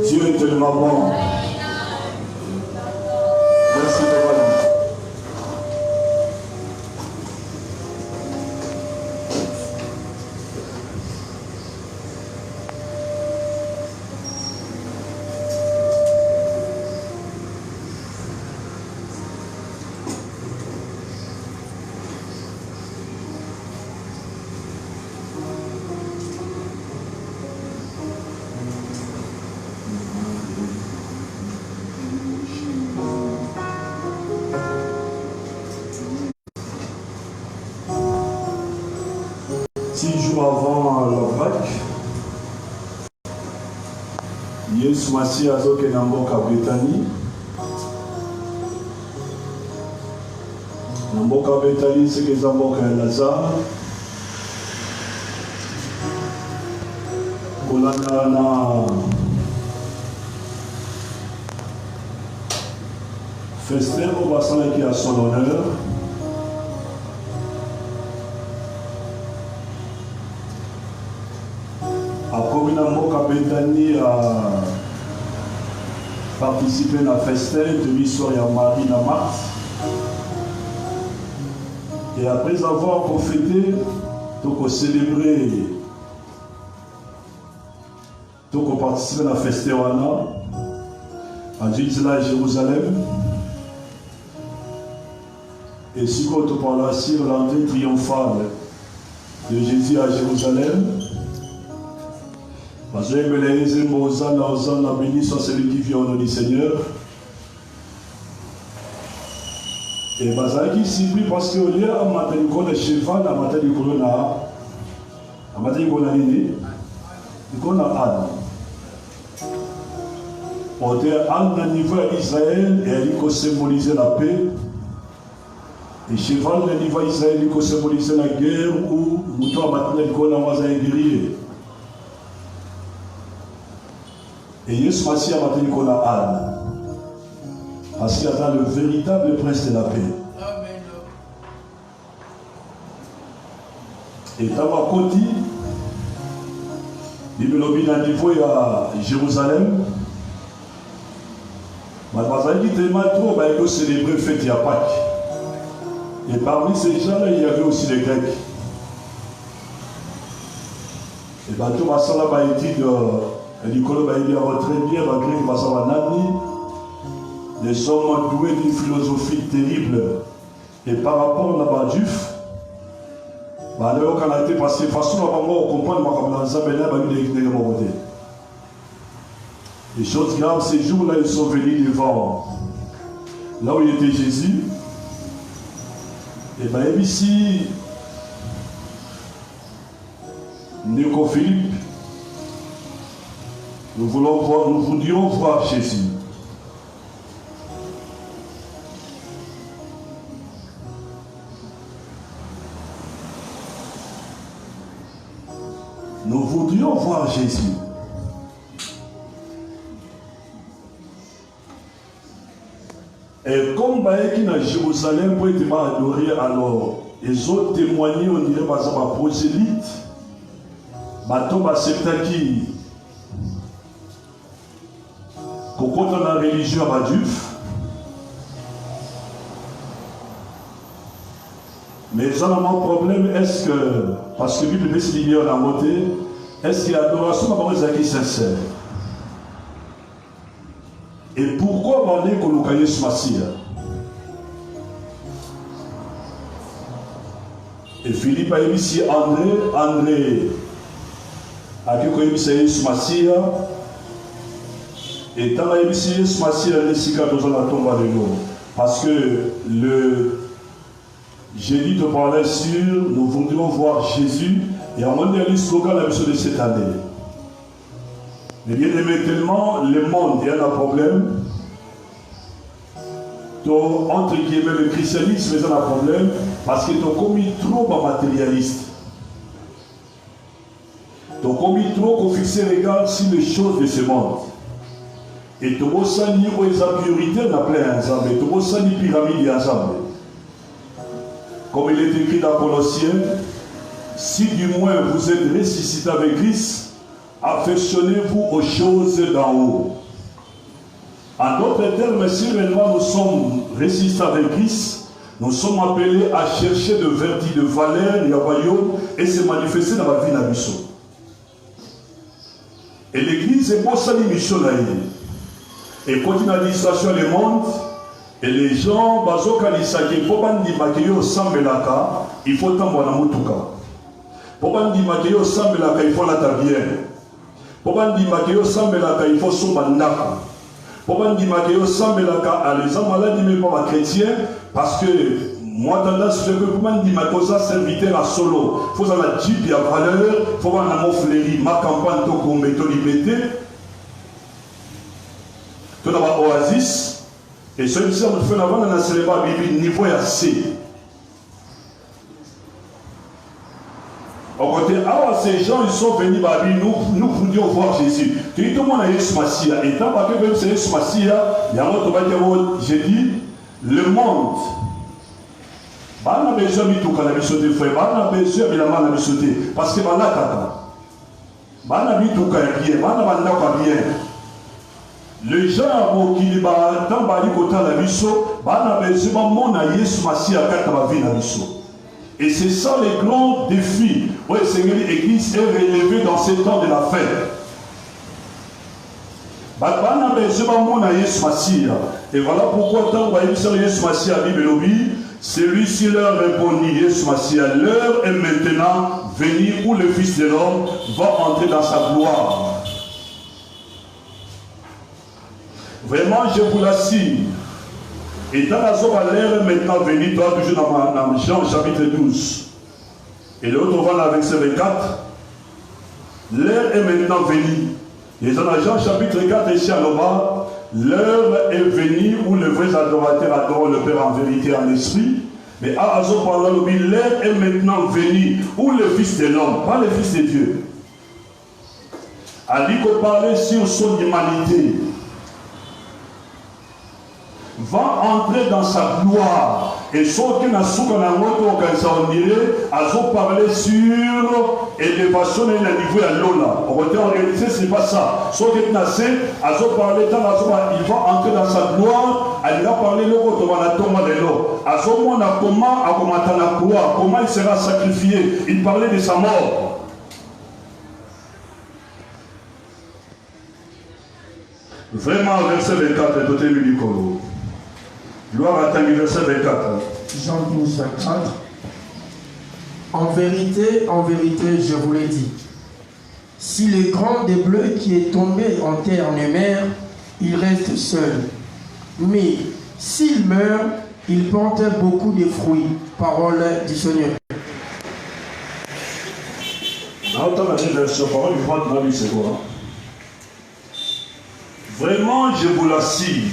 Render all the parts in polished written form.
Dieu est tellement bon. Merci de moi. Avant la Pâque, Yesu Masi azoke na mboka Betani. Na mboka Betani c'est que mboka ya Lazare. Kolanda na festin au bassin qui a son honneur. Betani a participé à la festin de l'histoire de Marie et Marthe. Et après avoir profité, donc célébré, donc participé à la festin à Jérusalem. Et si on parle sur l'entrée triomphale de Jésus à Jérusalem, béni soit celui qui vient au nom du Seigneur. Et Bazaki surpris parce que au lieu à matin de cheval, à matin de corona, à matin de corona, il y a Anne. On dit Anne au niveau d'Israël et elle symbolise la paix. Et cheval au niveau d'Israël, il symbolise la guerre où nous avons maintenant un guerrier. Et Yesu Masi a matin qu'on a Anne. Parce qu'il y a le véritable prince de la paix. Amen. Et dans ma côte, il me l'a mis dans le niveau à Jérusalem. Mademoiselle dit tellement trop, il faut célébrer le fête de Pâques. Et parmi ces gens-là, il y avait aussi les Grecs. Et bien tout ça là, il dit Nicolas va dire très bien, malgré que les hommes doués d'une philosophie terrible. Et par rapport à la Baduf, alors qu'on a été passé, de toute façon, on comprend que les choses graves, ces jours-là, ils sont venus devant là où il était Jésus. Et bien ici, Nico Philippe, nous voudrions voir Jésus. Nous voudrions voir Jésus. Et comme Baïki dans Jérusalem pour être adoré, alors ils ont témoigné, on dirait par exemple, à prosélyte, Bato Basektaki, qu'on compte dans la religion à Baduf. Mais ils ont un problème, est-ce que, parce que la Bible dit qu'il y a la montée, est-ce que l'adoration est sincère? Et pourquoi parler qu'on nous caille ce Massia? Et Philippe a émis ici André a dit qu'on a émis ce Massia. Et tant a émis ce Massia, les cicatres dans la tombe de l'eau. Parce que j'ai dit de parler sur, nous voudrions voir Jésus. Et à un moment donné, le slogan la mission de cette année. Mais bien aimé tellement, le monde il y a un problème. Donc, entre guillemets, le christianisme est un problème parce qu'ils ont commis trop matérialiste. Donc, commis trop qu'on fixe regard sur les choses de ce monde. Et tout le monde s'en dit que les priorités, on a plein ensemble. Et tout le monde s'en dit pyramide ensemble. comme il est écrit dans Colossiens, si du moins vous êtes ressuscité avec Christ, affectionnez-vous aux choses d'en haut. En d'autres termes, si réellement nous sommes ressuscités avec Christ, nous sommes appelés à chercher de vertus de valeur et de royaume et se manifester dans la vie de mission. Et l'église est pour ça mission là. Et quand il y a l'administration du monde, et les gens, il faut pas dire au sambelaka, il faut t'envoyer dans motuka. Pour pas dire au sambelaka, il faut la tabienne. Pour pas dire au sambelaka, il faut son bandaka. Pour pas dire au sambelaka, les gens malades mais pas chrétiens, parce que moi tendance je peux pas dire que ça serviteur à solo. Faut dans la jeep il y a valeur, faut voir la moflerie, ma campagne to gombe to liberté. Tout d'abord oasis. Et celui ci on fait avant dans la célébration biblique niveau assez. Au côté, alors ces gens ils sont venus à nous pouvions voir Jésus. Tu dis tout le monde a Jésus Massia. Et tant que même c'est Jésus Massia, il y a un autre j'ai dit le monde. Bana besoin de tout quand la mission de frère, bana besoin de la main la mission de parce que bana tata. Bana bi tout quand bien, bana bana quand bien. Les gens qui ba tant bali kota la mission, bana besoin mon na Jésus Massia quand va venir la mission. Et c'est ça les grands défis. Oui, Seigneur, l'Église est relevée dans ces temps de la fête. Et voilà pourquoi tant que Jésus Massia a dit, celui-ci leur répondit, Jésus Massia, l'heure est maintenant venue où le Fils de l'homme va entrer dans sa gloire. Vraiment, je vous l'assure. Et dans la zone à l'air maintenant venu, toi toujours dans Jean chapitre 12. Et l'autre va dans verset 24. L'heure est maintenant venue. Et dans Jean chapitre 4 ici à Loba, l'heure est venue où les vrais adorateurs adorent le Père en vérité et en esprit. Mais à Azo parlant, l'heure est maintenant venue où le Fils de l'homme, pas le Fils de Dieu, a dit qu'on parlait sur son humanité, va entrer dans sa gloire. Et ce qui n'a pas parlé sur élévation et le niveau à l'Ola. En réalité, ce n'est pas ça. Ce qui n'a pas parlé, il va entrer dans sa gloire. Il va parler de l'eau. Comment il sera sacrifié. Il parlait de sa mort. Vraiment, verset 24, tout est lui gloire à ta verset 24. Jean 12, 24. En vérité, je vous l'ai dit, si le grand des bleus qui est tombé en terre ne meurt, il reste seul. Mais s'il meurt, il porte beaucoup de fruits. Parole du Seigneur. Vraiment, je vous l'assure,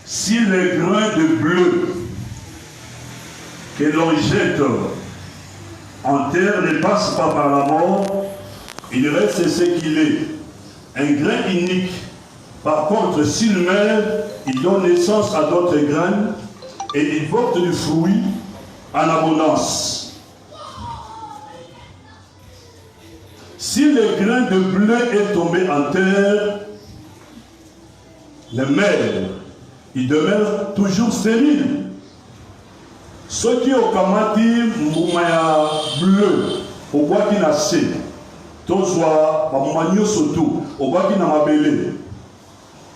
si les grains de bleu que l'on jette en terre ne passent pas par la mort, il reste ce qu'il est, un grain unique. Par contre, s'il meurt, il donne naissance à d'autres graines et il porte du fruit en abondance. Si le grain de bleu est tombé en terre, le maire, il demeure toujours stérile. Ceux qui ont kamati moumaya bleu, au bois qui n'a sé, tozwa, moumagno surtout, au bois qui n'a mabélé.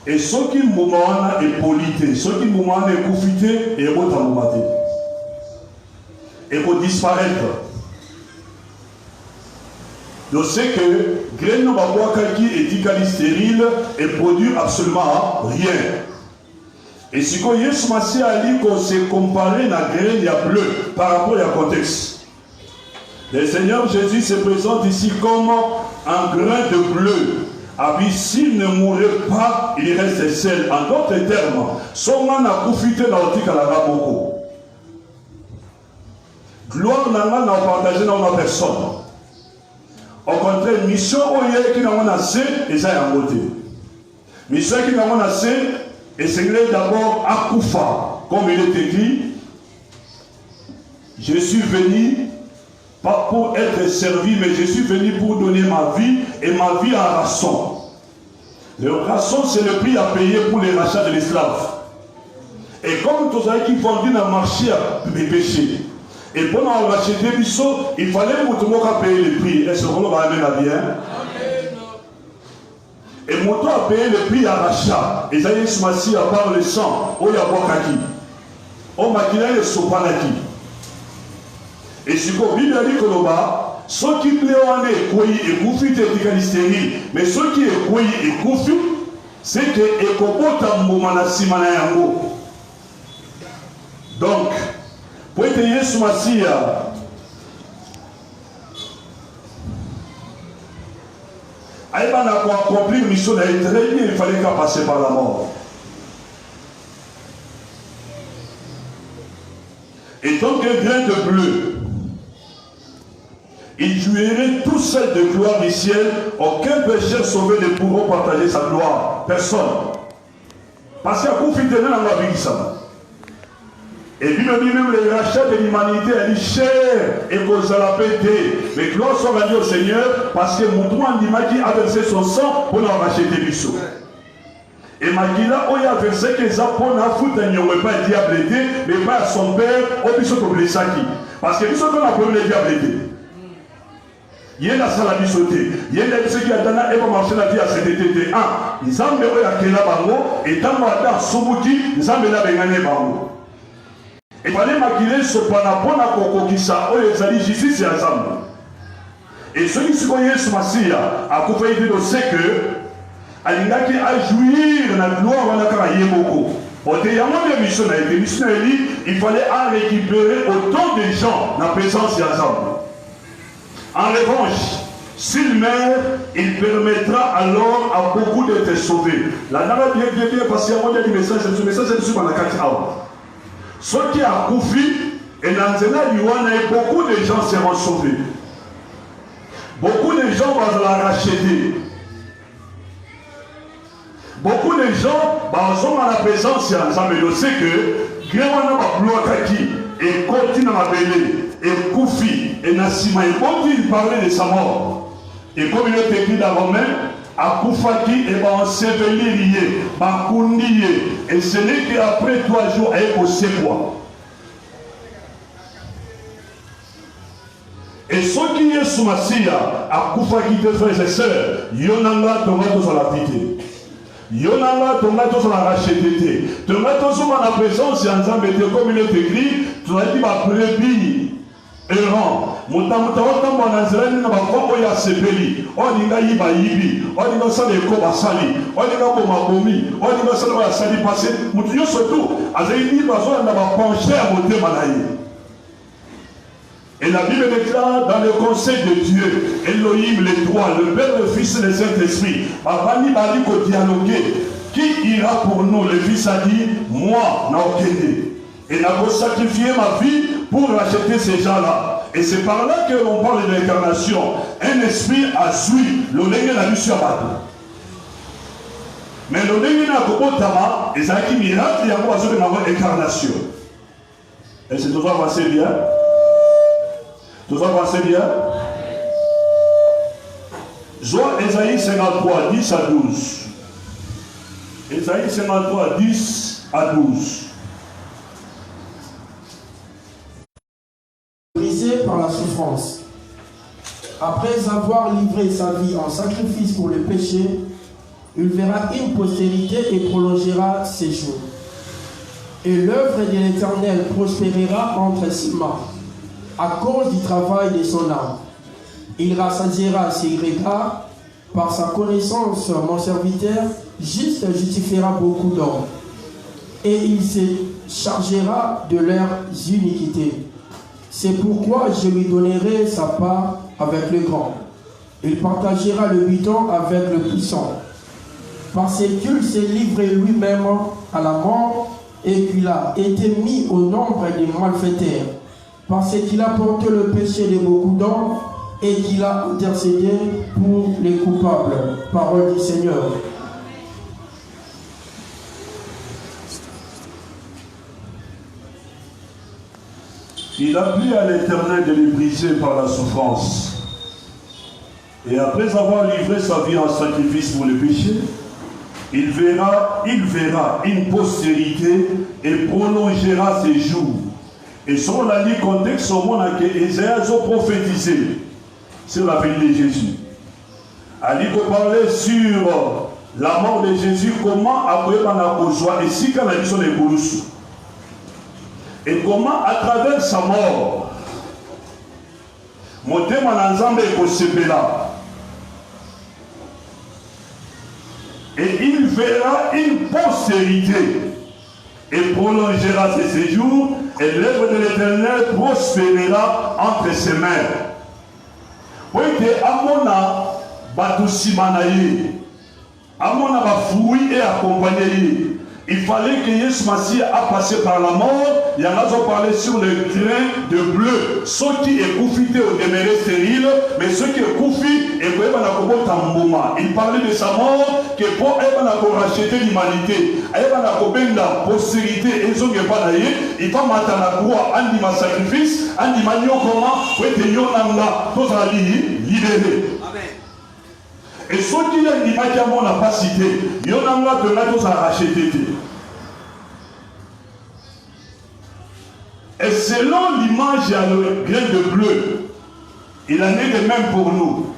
Et ceux qui moumana est polité, ceux qui moumana est koufité, et vont moumate. Et vont disparaître. Je sais que graine qui est stérile et produit absolument rien. Et si quand Yesu Massia a dit qu'on s'est comparé à la graine bleu par rapport au contexte. Le Seigneur Jésus se présente ici comme un grain de bleu. Et s'il ne mourrait pas, il reste seul. En d'autres termes, son man a profité dans le tic à la Ramoko. Gloire n'a pas partagé dans ma personne. Au contraire, mission qui n'a pas assez, et ça a voté. Mission qui n'a pas assez, et c'est d'abord Akoufa, comme il est écrit, je suis venu pas pour être servi, mais je suis venu pour donner ma vie et ma vie en rançon. Le rançon, c'est le prix à payer pour les rachats de l'esclave. Et comme tous ceux qui font dans le marché à péché, et pendant racheter Bissot, il fallait que payer le prix. Et ce qu'on va amener la bien. Et Moto a payé le prix à rachat. Et ça y est, ce mois-ci, à part le sang, il y a Bokaki. On m'a dit le Sopanaki. Et ce qu'on dit, il dit que là-bas, ceux qui plaisent et Koufi, et stérile, mais ceux qui et Koufi, c'est que Ekopota Moumana Simanayango. Donc, pour être ce mois-ci, pour accomplir une mission, très bien, il fallait qu'à passer par la mort. Et donc, un grain de bleu, il jouirait tout seul de gloire du ciel. Aucun pécheur sauvé ne pourra partager sa gloire. Personne. Parce qu'il y a beaucoup de gens dans la vie. Et puis, même les rachats de l'humanité, elle est chère et qu'on s'en l'a pété. Mais gloire soit rendue au Seigneur parce que mon droit qui a versé son sang pour nous racheter des bisous. Et Magila, il a versé que ça pour nous foutre un n'y pas un diable été, mais pas à son père, au bisou de blessaki. Parce que bisou qu'on a pour le diable été. Il y a la salle à bisouter. Il y a des qui a donné et va marcher la vie à cet été. Ils ont mis à Kela Bango et dans le Soubouti, ils ont mis la Bengane Bango. Et il fallait maquiller ce panapon à Koko qui ça, ils ont dit justice et ensemble. Et ceux qui se connaissent ce massif, à Koufaï de c'est que, Alingaki a jouir la gloire à la Karaye beaucoup. Il y a moins de missions, il fallait récupérer autant de gens dans la présence et ensemble. En revanche, s'il meurt, il permettra alors à beaucoup d'être sauvés. La nana bien, parce qu'il y a des messages, ce message est sur la 4 heures. Ceux qui ont Koufi et Nanzena Yuana, beaucoup de gens seront sauvés. Beaucoup de gens vont la racheter. Beaucoup de gens sont à la présence et ensemble. Je sais que Gréwana va bloquer Kaki et continue à m'appeler. Et Koufi et Nassima, ils continuent de parler de sa mort. Et comme il est écrit dans Romain, à Koufaki et ensevelier, Bakundiye. Et ce n'est qu'après 3 jours, elle est quoi. Et ce qui est sous Massia, à Koufaki, tes frères et sœurs, Yonanga, tomato sur la pité. Yonanga, tomato sur la racheté. Tomato sur la présence, et ensemble, comme il est écrit, tu as dit ma brebis. Errant, Moutamoutaoutam Banazerani n'a pas envoyé à Sepeli, on y a Yiba Yibi, on y a Sali Koba Sali, on y a Boma Bomi, on y a Salwa Sali passé, Moutio surtout, Azaïdi Bazon n'a pas penché à monter Manaï. Et la Bible déclare dans le conseil de Dieu, Elohim les trois, le Père, le Fils et le Saint-Esprit, Babani Baliko dialoguer, qui ira pour nous? Le Fils a dit, moi, n'a aucun. Et n'a pas sacrifié ma vie pour racheter ces gens-là. Et c'est par là que l'on parle de l'incarnation. Un esprit a suivi le lengue la mission à mais le lengue n'a pas tama et ça qui miracle il y a pas incarnation. Et c'est toujours avancé bien. Toujours avancé bien. Joie Ésaïe 53, 10 à 12. Ésaïe 53, 10 à 12. Brisé par la souffrance. Après avoir livré sa vie en sacrifice pour le péché, il verra une postérité et prolongera ses jours. Et l'œuvre de l'Éternel prospérera entre ses mains, à cause du travail de son âme. Il rassasiera ses regards, par sa connaissance, mon serviteur juste justifiera beaucoup d'hommes, et il se chargera de leurs iniquités. C'est pourquoi je lui donnerai sa part avec le grand. Il partagera le butin avec le puissant. Parce qu'il s'est livré lui-même à la mort et qu'il a été mis au nombre des malfaiteurs. Parce qu'il a porté le péché de beaucoup d'hommes et qu'il a intercédé pour les coupables. Parole du Seigneur. Il a plu à l'Éternel de les briser par la souffrance. Et après avoir livré sa vie en sacrifice pour le péché, il verra une postérité et prolongera ses jours. Et selon la ligne contexte, au monde que Ésaïe a prophétisé sur la vie de Jésus. Ali peut parler sur la mort de Jésus, comment après on a besoin, et si quand la vie sont les boulous. Et comment à travers sa mort, mon thème en ensemble est possible là. Et il verra une postérité et prolongera ses séjours, et l'œuvre de l'Éternel prospérera entre ses mains. Oui, que Amona Batousimanaye, Amona Bafoui et accompagné. Il fallait que Yesu Massi a passé par la mort. Il y en a qui ont parlé sur le grain de bleu. Ceux qui écoufitaient au demeuré stérile, mais ceux qui écoufient, il parlait de sa mort, que pour racheter l'humanité, la postérité, il va mater la croix, andi ma sacrifice, andi ma comment, pour être yonanga, tous libérés. Et ceux qui ont dit qu'on n'a pas cité, il y en a de là tous à racheter. Et selon l'image à le grain de bleu, il en est de même pour nous.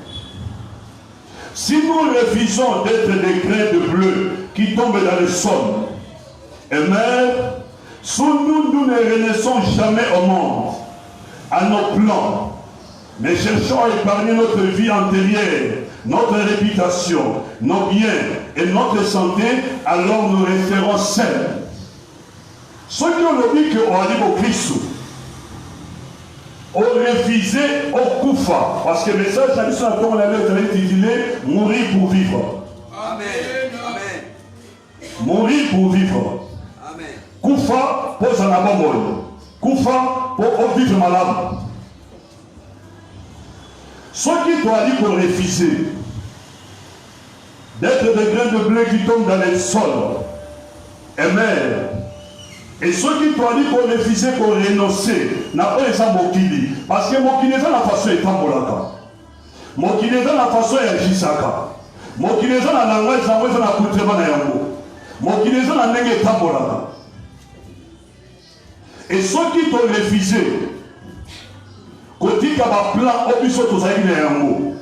Si nous refusons d'être des grains de bleu qui tombent dans le sol et meurent, sous nous ne renaissons jamais au monde, à nos plans, mais cherchons à épargner notre vie antérieure, notre réputation, nos biens et notre santé, alors nous resterons seuls. Ceux qui ont dit qu'on arrive au Christ, ont refusé au Koufa, parce que le message à l'issue on l'avait intitulé Mourir pour vivre. Amen. Amen. Mourir pour vivre. Amen. Koufa pour s'en avoir. Koufa pour vivre malade. Ceux qui doivent dire qu'on refuser d'être des grains de blé qui tombent dans les sols et meurent. Et ceux qui doivent dire qu'on refuser, qu'on renoncer, n'a pas les mokili. Parce que mokili est la façon de tambolaka. Mokili est la façon de agissaka. Mokili est la langue de la coutrement na yango. Mokili est la langue de tambolaka. Et ceux qui doivent refuser, kotika ba plan obiso tozali na yango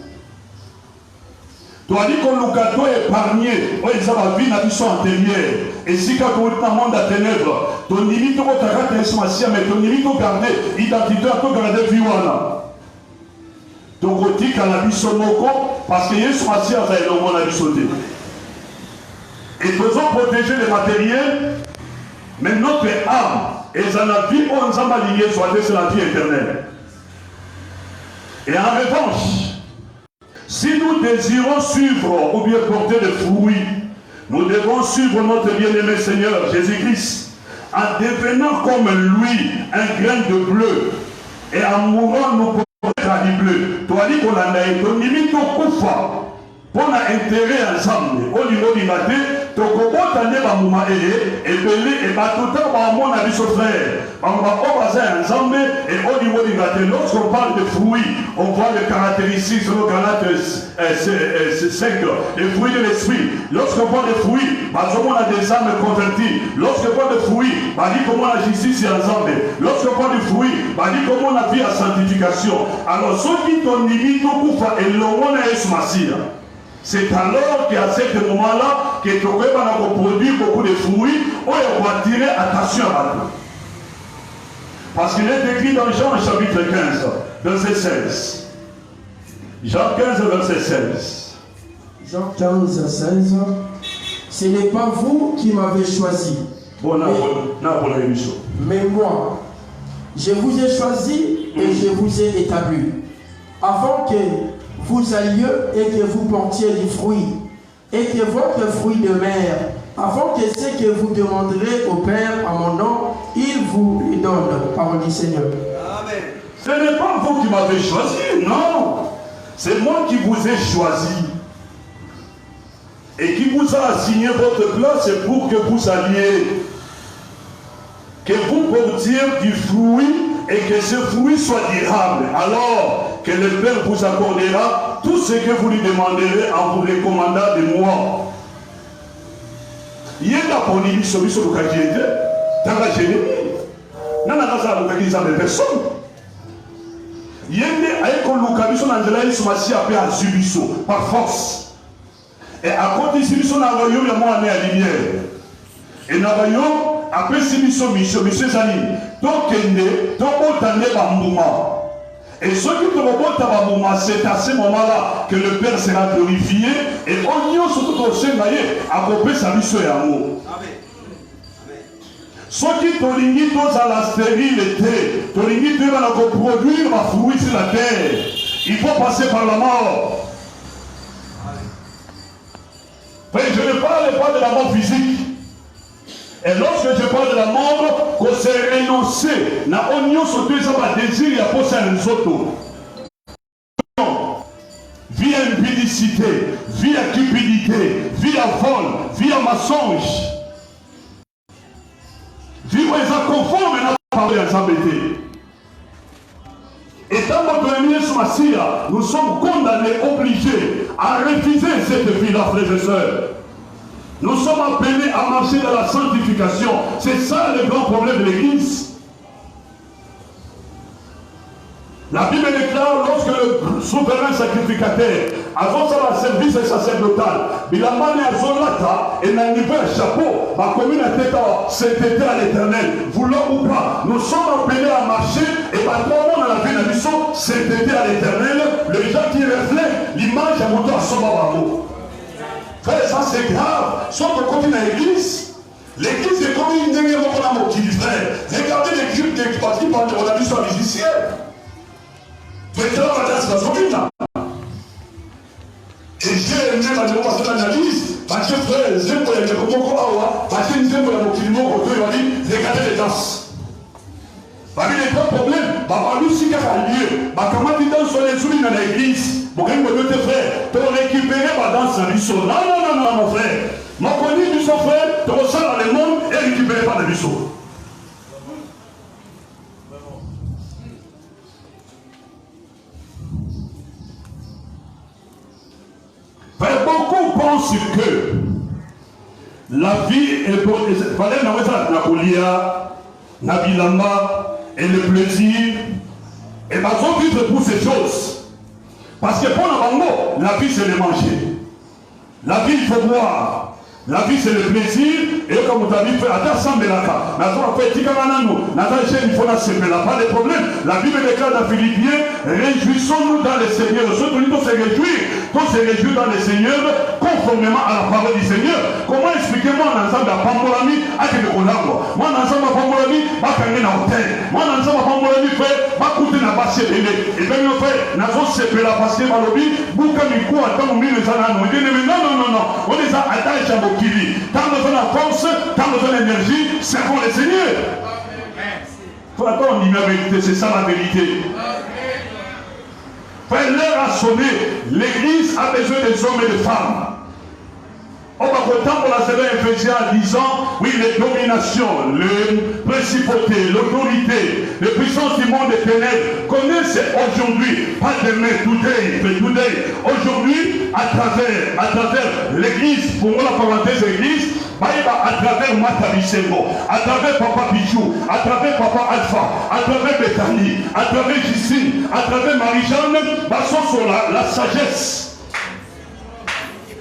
toali koluka to épargner oyo eza bavi na biso antérieure esika towuti na monde ya ténèbre tondimi tokotaka te yesu masiya me tondimi togarde identité ya togarde vi wana tokotika na biso moko parce que yesu masiya aza elongo na biso te et tozons protéger le matériel mais notre âme eza na vie oyo nzambe alingi ezwa te c'est la vie éternelle. Et en revanche, si nous désirons suivre ou bien porter des fruits, nous devons suivre notre bien-aimé Seigneur Jésus-Christ en devenant comme lui un grain de bleu et en mourant nous pour être du bleu. Toi, dit qu'on a été limite au koufa pour intérêt ensemble. Au niveau du matin, tokobota ne ba muma ebele et batuta ba mona biso frère. On va obaza ensemble et au niveau du matin, lorsqu'on parle de fruits, on voit les caractéristiques sur le Galates 5, les fruits de l'esprit. Lorsqu'on parle de fruits, on a des âmes converties. Lorsqu'on parle de fruits, on dit comment la justice est ensemble. Lorsqu'on parle de fruits, on dit comment la vie à sanctification. Alors ceux qui t'ont limité au koufa et l'on a esmassia. C'est alors qu'à ce moment-là, que tu vas produire beaucoup de fruits, on va attirer attention à nous. Parce qu'il est écrit dans Jean chapitre 15, verset 16. Jean 15, verset 16. Jean 15, 16. Ce n'est pas vous qui m'avez choisi. Mais moi, je vous ai choisi et je vous ai établi. Avant que vous alliez et que vous portiez du fruit, et que votre fruit demeure, avant que ce que vous demanderez au Père à mon nom, il vous le donne. Parole du Seigneur. Amen. Ce n'est pas vous qui m'avez choisi, non. C'est moi qui vous ai choisi. Et qui vous a assigné votre place pour que vous alliez, que vous portiez du fruit et que ce fruit soit durable, alors que le Père vous accordera tout ce que vous lui demanderez en vous recommandant de moi. Yenda poni biso lukaki ete tanga Jérémie nana kasa lukaki za personne yende ayeko luka biso na nzela Yesu Masiya pe azu biso par force et à côté si biso na royaume ya mwana ya lumière et na royaume apesi biso mission ezali tokende tobotane bambuma. Et ceux qui te remontent à Babouma, c'est à ce moment-là que le Père sera glorifié et on y surtout au Sénaïe à couper sa mission et amour. Ceux qui t'ont ligné à la stérilité, t'ont ligné à produire ma fruit sur la terre, il faut passer par la mort. Mais je ne parle pas de la mort physique. Et lorsque je parle de la mort, qu'on s'est renoncé, na oignon surtout ça va désir, il y a pas ça un autres. Vie à impudicité, vie à cupidité, vie à vol, vie à mensonge. Vie où ils sont conformes et n'a pas parlé à s'embêter. Et dans notre ami Yesu Masiya, nous sommes condamnés, obligés à refuser cette vie-là, frères et sœurs. Nous sommes appelés à marcher dans la sanctification. C'est ça le grand problème de l'Église. La Bible déclare lorsque le souverain sacrificateur, avant ça, service sacerdotal, il a mané à Zolata et n'a niveau un chapeau, ma commune a été c'était à l'éternel. Voulant ou pas, nous sommes appelés à marcher et par moment dans la vie de mission, c'était à l'éternel. Les gens qui reflètent l'image à mon à Sobabamo. Frère, ça c'est grave. Soit qu'on continue à l'église, l'église est comme une dernière fois qui dit frère. Regardez les cryptes des partis par on a vu sur les musiciens. Maintenant, madame, c'est la famille là. Et j'ai aimé ma demande de l'analyse, parce que frère, j'aime pour les gens, parce que j'aime pour les gens, regardez les danses. Parmi les grands problèmes, lui aussi qui a lieu, comment tu danses sur les souris dans l'église? Pour que vous tes frères, pour récupérer ma danse à l'issue. Non, non, non, non, mon frère. Mon connu du son frère, tu ressens dans le monde et récupérer pas de l'issue. Beaucoup pensent que la vie est pour les fallait la colia, la bilamba et le plaisir. Et ma zone vivre pour ces choses. Parce que pour la vie c'est le manger. La vie il faut boire. La vie c'est le plaisir. Et comme vous avez fait, attends, pas de problème. La Bible déclare dans Philippiens, réjouissons-nous dans le Seigneur. Surtout nous se réjouir dans le Seigneur conformément à la parole du Seigneur. Comment expliquez-moi en ensemble à Pambolami à que moi en ensemble à Pambolami à Kangé na hôtel. Moi en ensemble à Pambolami fait ma coûter na basse délai. Et bien nous fait n'a pas se la passer malobi bouka mikou attend au milieu des années. Non. On les a attachés à Bokili. Tant besoin de force, tant besoin d'énergie, servons le Seigneur. Faut attendre, on dit la vérité, c'est ça la vérité. Frère, l'heure a sonné. L'église a besoin des hommes et des femmes. On va content pour la semaine Éphésiens en disant, oui, les dominations, les principautés, l'autorité, les puissances du monde des ténèbres connaissent aujourd'hui, pas demain, today. Aujourd'hui, à travers l'église, pour moi la parenthèse église, à travers Matabisengo, à travers Papa Pichou, à travers Papa Alpha, à travers Bethany, à travers Justine, à travers Marie-Jeanne, basons sur la sagesse.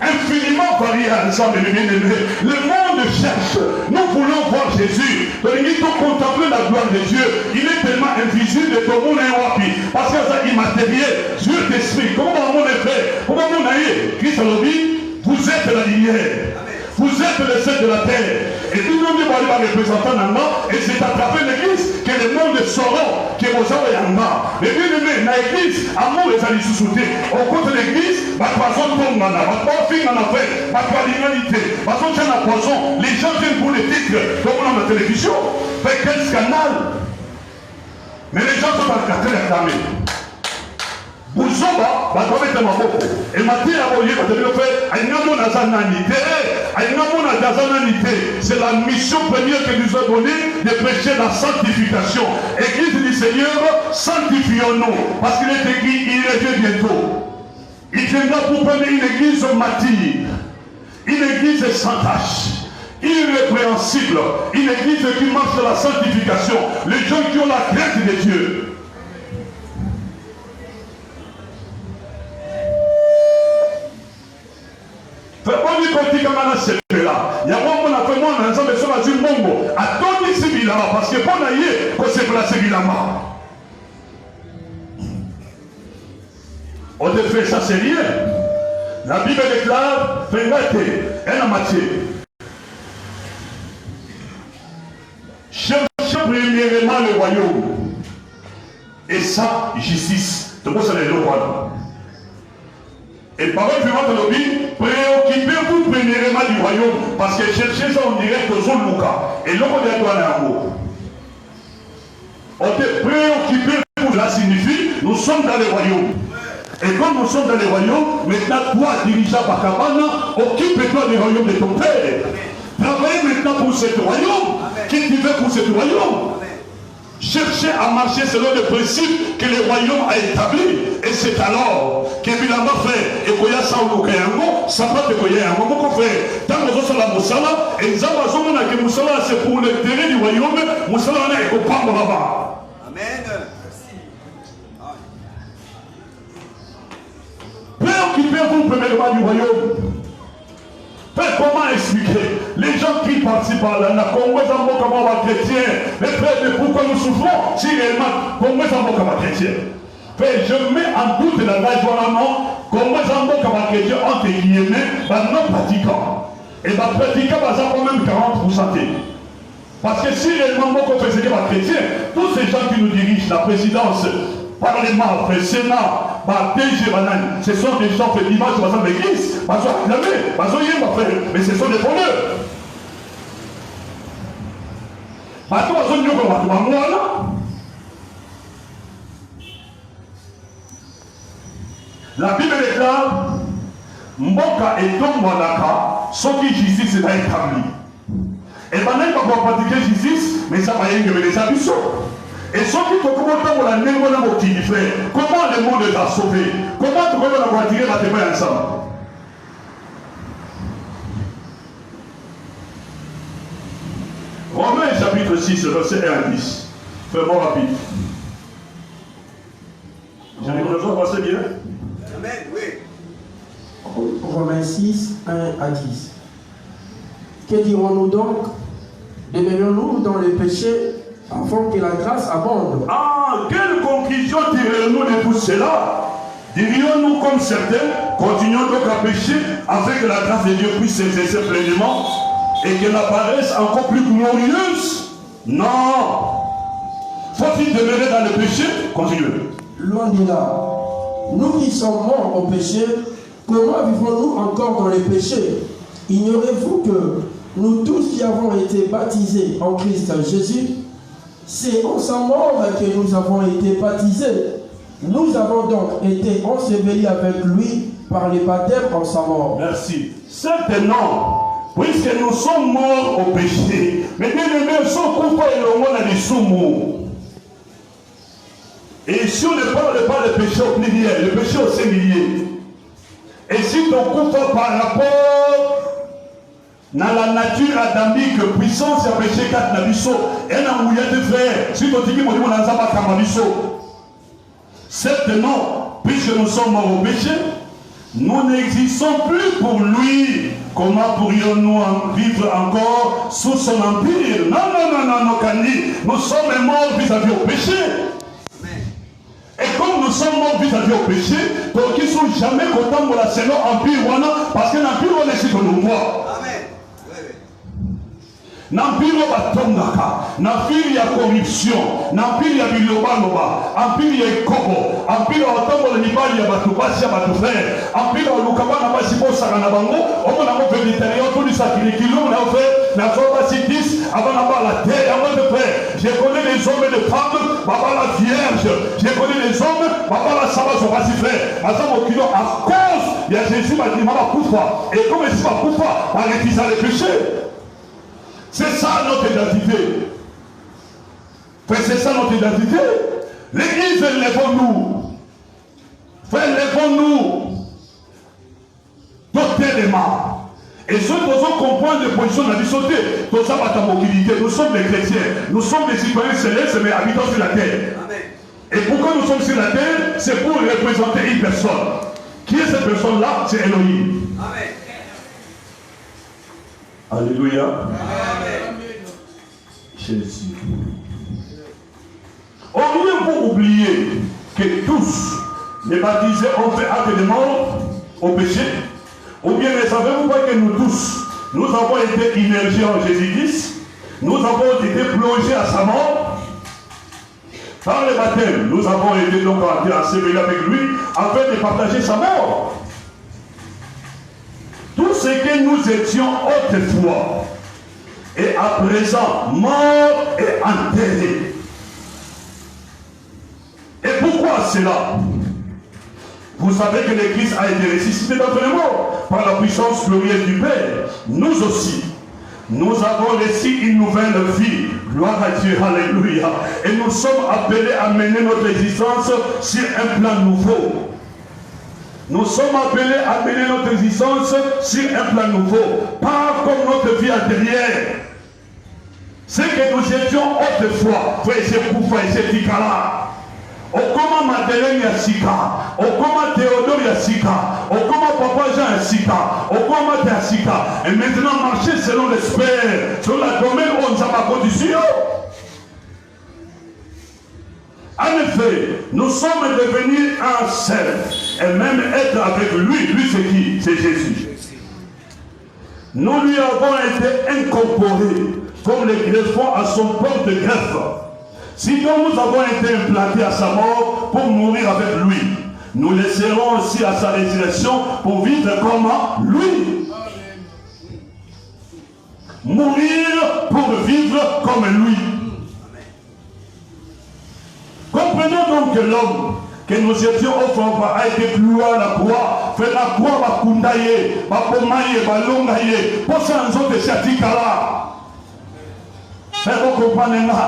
Infiniment varié ensemble, les bien-aimés. Le monde cherche. Nous voulons voir Jésus. Nous contempler la gloire de Dieu. Il est tellement invisible que tout le monde est wapi. Parce que c'est immatériel. Dieu t'explique. Comment on est fait? Comment on est? Christ a dit, vous êtes la lumière. Vous êtes le sel de la terre. Et tout le monde va aller représenter maintenant. Et c'est à travers l'église que le monde saura que vous avez un bas. Mais bien aimé, dans l'église, amour les alliés sous-soutés. Au côté de l'église, ma poison tombe maintenant. Ma poison en affaire. Ma criminalité. Ma poison en poison. Les gens viennent pour les titres. Comme on a la télévision. Fait quel scandale. Mais les gens sont encadrés à la main. Bouzoba, batomete maboko. Et Mathilde a voulu faire c'est la mission première que nous a donnée de prêcher la sanctification. Église du Seigneur, sanctifions-nous, parce qu'il est écrit, il revient bientôt. Il viendra pour prendre une église martyre, une église sans tache, irrépréhensible, une église qui marche dans la sanctification, les gens qui ont la crainte de Dieu. Fais-moi du côté comme on a célébré là. Il y a un moment où on a fait moi, on a besoin de Mongo. Attendez ce bilan, parce que pour naïe, qu'on s'est placé bilan. On te fait ça, c'est rien. La Bible déclare, fais-le, elle a Matthieu. Cherchez premièrement le royaume. Et ça, justice. De quoi ça n'est le roi. Et par exemple, préoccupez-vous premièrement du royaume, parce que cherchez ça en direct aux autres Lucas. Et l'autre on est en haut. On te préoccupez-vous, cela signifie, nous sommes dans le royaume. Et comme nous sommes dans le royaume, maintenant toi, dirigeant par Kabana, occupe-toi du royaume de ton père. Travaillez maintenant pour ce royaume. Qui tu veux pour ce royaume? Cherchez à marcher selon le principe que le royaume a établi. Et c'est alors qu'évidemment fait, et qu'il y a ça ou qu'il y a un mot, ça peut être qu'il y a un mot qu'on fait. Dans les autres, la Moussala, et nous avons dit que Moussala, c'est pour l'intérêt du royaume, Moussala, on est au pas là-bas. Amen. Préoccupez-vous premièrement du royaume. Comment expliquer? Les gens qui participent à la comment on va chrétien, les frères, de pourquoi nous souffrons, si réellement, comment on va chrétien? Je mets en doute la joie, comment on va chrétien entre guillemets, non pratiquants. Et les pratiquants, ça quand même 40%. Parce que si réellement, on fait ce que les chrétiens, tous ces gens qui nous dirigent, la présidence, Parlement, le Sénat, ce sont des gens qui dimanche dans l'église, mais ce sont des voleurs. La Bible déclare Mboka et Tomwanaka, ceux qui justice est établi. Et maintenant, il va pratiquer justice, mais ça va y avoir des abus. Et ceux qui ont commencé à la comment le monde les a sauvés? Comment tu peux avoir tiré la témoin ensemble? Romains chapitre 6, verset 1 à 10. Fais-moi rapide. J'ai besoin de passer bien. Amen, oui. Romains 6, 1 à 10. Que dirons-nous donc? Demeurons-nous dans le péché afin que la grâce abonde? Ah, quelle conclusion tirons-nous de tout cela? Dirions-nous comme certains, continuons donc à pécher afin que la grâce de Dieu puisse s'exercer pleinement et qu'elle apparaisse encore plus glorieuse? Non! Faut-il demeurer dans le péché? Continuez. Loin de là. Nous qui sommes morts au péché, comment vivons-nous encore dans le péché? Ignorez-vous que nous tous qui avons été baptisés en Christ Jésus, c'est en sa mort que nous avons été baptisés. Nous avons donc été ensevelis avec lui par le baptême en sa mort. Merci. Certainement, puisque nous sommes morts au péché, mais bien aimés, sommes coupables et le monde a des sous-mots. Et si on ne parle pas de péché au pluriel, le péché au singulier, et si ton couple par rapport dans la nature adamique, puissance et péché 4 nabiso, et dans mouillé de fer, si tu dis que mon anzaba kamabiso, certainement, puisque nous sommes morts au péché, nous n'existons plus pour lui. Comment pourrions-nous vivre encore sous son empire? Non, non, non, non, non, Kandi, nous sommes morts vis-à-vis au péché. Et comme nous sommes morts vis-à-vis au péché, donc ils ne sont jamais contents de la selon empire, parce que l'empire, on est sur nous voir. N'empire batongaka, n'empire ya corruption, n'empire ya bilobaloba, empire ya ikobo, empire ya otombo le mibali ya batubasi ya batufere, empire ya lukaba na basi bosaka na bango, omo na mo végetariens tout du sacrifice, na fait na soba sitis avant na ba la terre, avant de faire. Je connais les hommes et les femmes, baba la vierge, je connais les hommes, baba la sabbat sur basifere, asa mo kilo à cause il y a Jésus m'a dit mama kufa, et comme il m'a kufa, par les fils à les péchés. C'est ça notre identité. C'est ça notre identité. L'église, lèvons-nous. Frère, lèvons-nous. Totalement. Et ceux qui ont compris les positions de la vie sautée, tout ça va ta mobilité. Nous sommes des chrétiens. Nous sommes des citoyens célestes, mais habitants sur la terre. Amen. Et pourquoi nous sommes sur la terre? C'est pour représenter une personne. Qui est cette personne-là? C'est Elohim. Amen. Alléluia. Amen. Jésus. Au lieu pour oublier que tous les baptisés ont fait acte de mort au péché, ou bien ne savez-vous pas que nous tous, nous avons été immergés en Jésus-Christ, nous avons été plongés à sa mort. Par le baptême, nous avons été donc ensevelis avec lui afin de partager sa mort. Tout ce que nous étions autrefois est à présent mort et enterré. Et pourquoi cela? Vous savez que le Christ a été ressuscité d'entre les morts par la puissance glorieuse du Père. Nous aussi, nous avons reçu une nouvelle vie. Gloire à Dieu, alléluia. Et nous sommes appelés à mener notre existence sur un plan nouveau. Nous sommes appelés à mener notre existence sur un plan nouveau. Pas comme notre vie antérieure. C'est que nous étions autrefois. Frère, c'est pour faire ces ticala. Okoma Madeleine Yassika, Okoma Théodore Yassika, Okoma Papa Jean Yassika, Okoma Yassika. Et maintenant marcher selon l'esprit, sur la domaine où on a condition. En effet, nous sommes devenus un seul. Et même être avec lui, lui c'est qui? C'est Jésus. Nous lui avons été incorporés comme les greffons à son porte-greffe. Sinon nous avons été implantés à sa mort pour mourir avec lui. Nous le serons aussi à sa résurrection pour vivre comme lui. Mourir pour vivre comme lui. Comprenons donc que l'homme que nous étions autrefois a été cloué à la croix. Fait la croix va kundaye, va pomaye, va longaye. Pour ça nous autres chatikala. Faire comprendre là.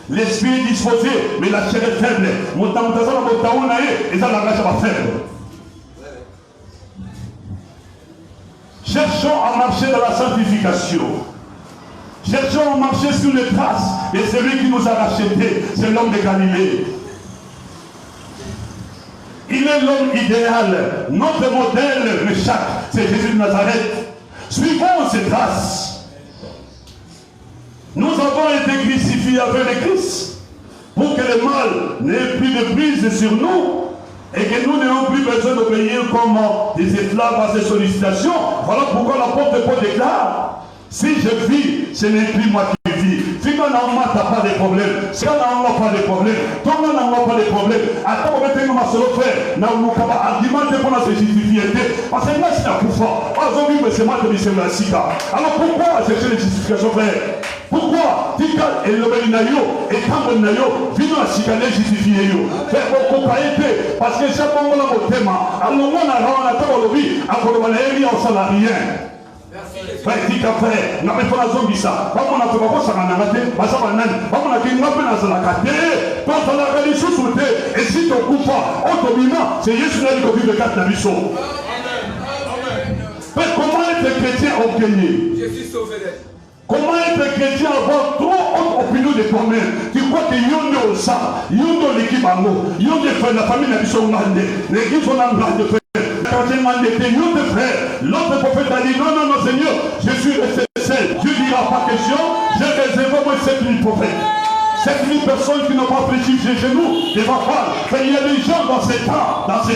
L'esprit est disposé, mais la chair est faible. Cherchons à marcher dans la sanctification. Cherchons à marcher sur les traces. Et celui qui nous a rachetés, c'est l'homme de Galilée. Il est l'homme idéal. Notre modèle, le chaque, c'est Jésus de Nazareth. Suivons ces traces. Nous avons été crucifiés avec le Christ pour que le mal n'ait plus de prise sur nous et que nous n'ayons plus besoin d'obéir comme des esclaves à ses sollicitations. Voilà pourquoi l'apôtre Paul déclare: si je vis, ce n'est plus moi qui vis. Si on n'a pas de problème, si on n'a pas de problème, tout le monde n'a pas de problème. Attends, on va mettre ma seule frère, on va argumenter pour se justifier. Parce que là, c'est un coup fort. Alors pourquoi chercher les justifications, frère? Pourquoi Tika et le Belinayo et Kambonayo vino à Sikane justifier yo. Faire beaucoup païté parce que chaque moment là au thème. Alors on a tabolobi à Kolomaleri en salarié. Frère Tika frère, n'a pas la zombie ça. Pas mon affaire pas ça n'a pas été. Pas ça banane. Pas mon affaire n'a pas dans la carte. Quand on a réalisé sous-souté et si ton coup pas automina, c'est Jésus qui a dit de 4 la mission. Mais comment être chrétien orgueilleux? Je suis sauvé. Comment être chrétien avoir trop haute opinion de toi-même? Tu crois que Yondo au sang, Yondo l'équipe en haut, Yondo fait la famille n'a pas son mandé, l'équipe son engagement de frère, quand il m'a dit Yondo frère, l'autre prophète a dit non Seigneur, je suis resté seul, Dieu dira pas question, j'ai réservé moi 7000 prophètes. 7000 personnes qui n'ont pas fléchi les genoux devant Paul. Il y a des gens dans ces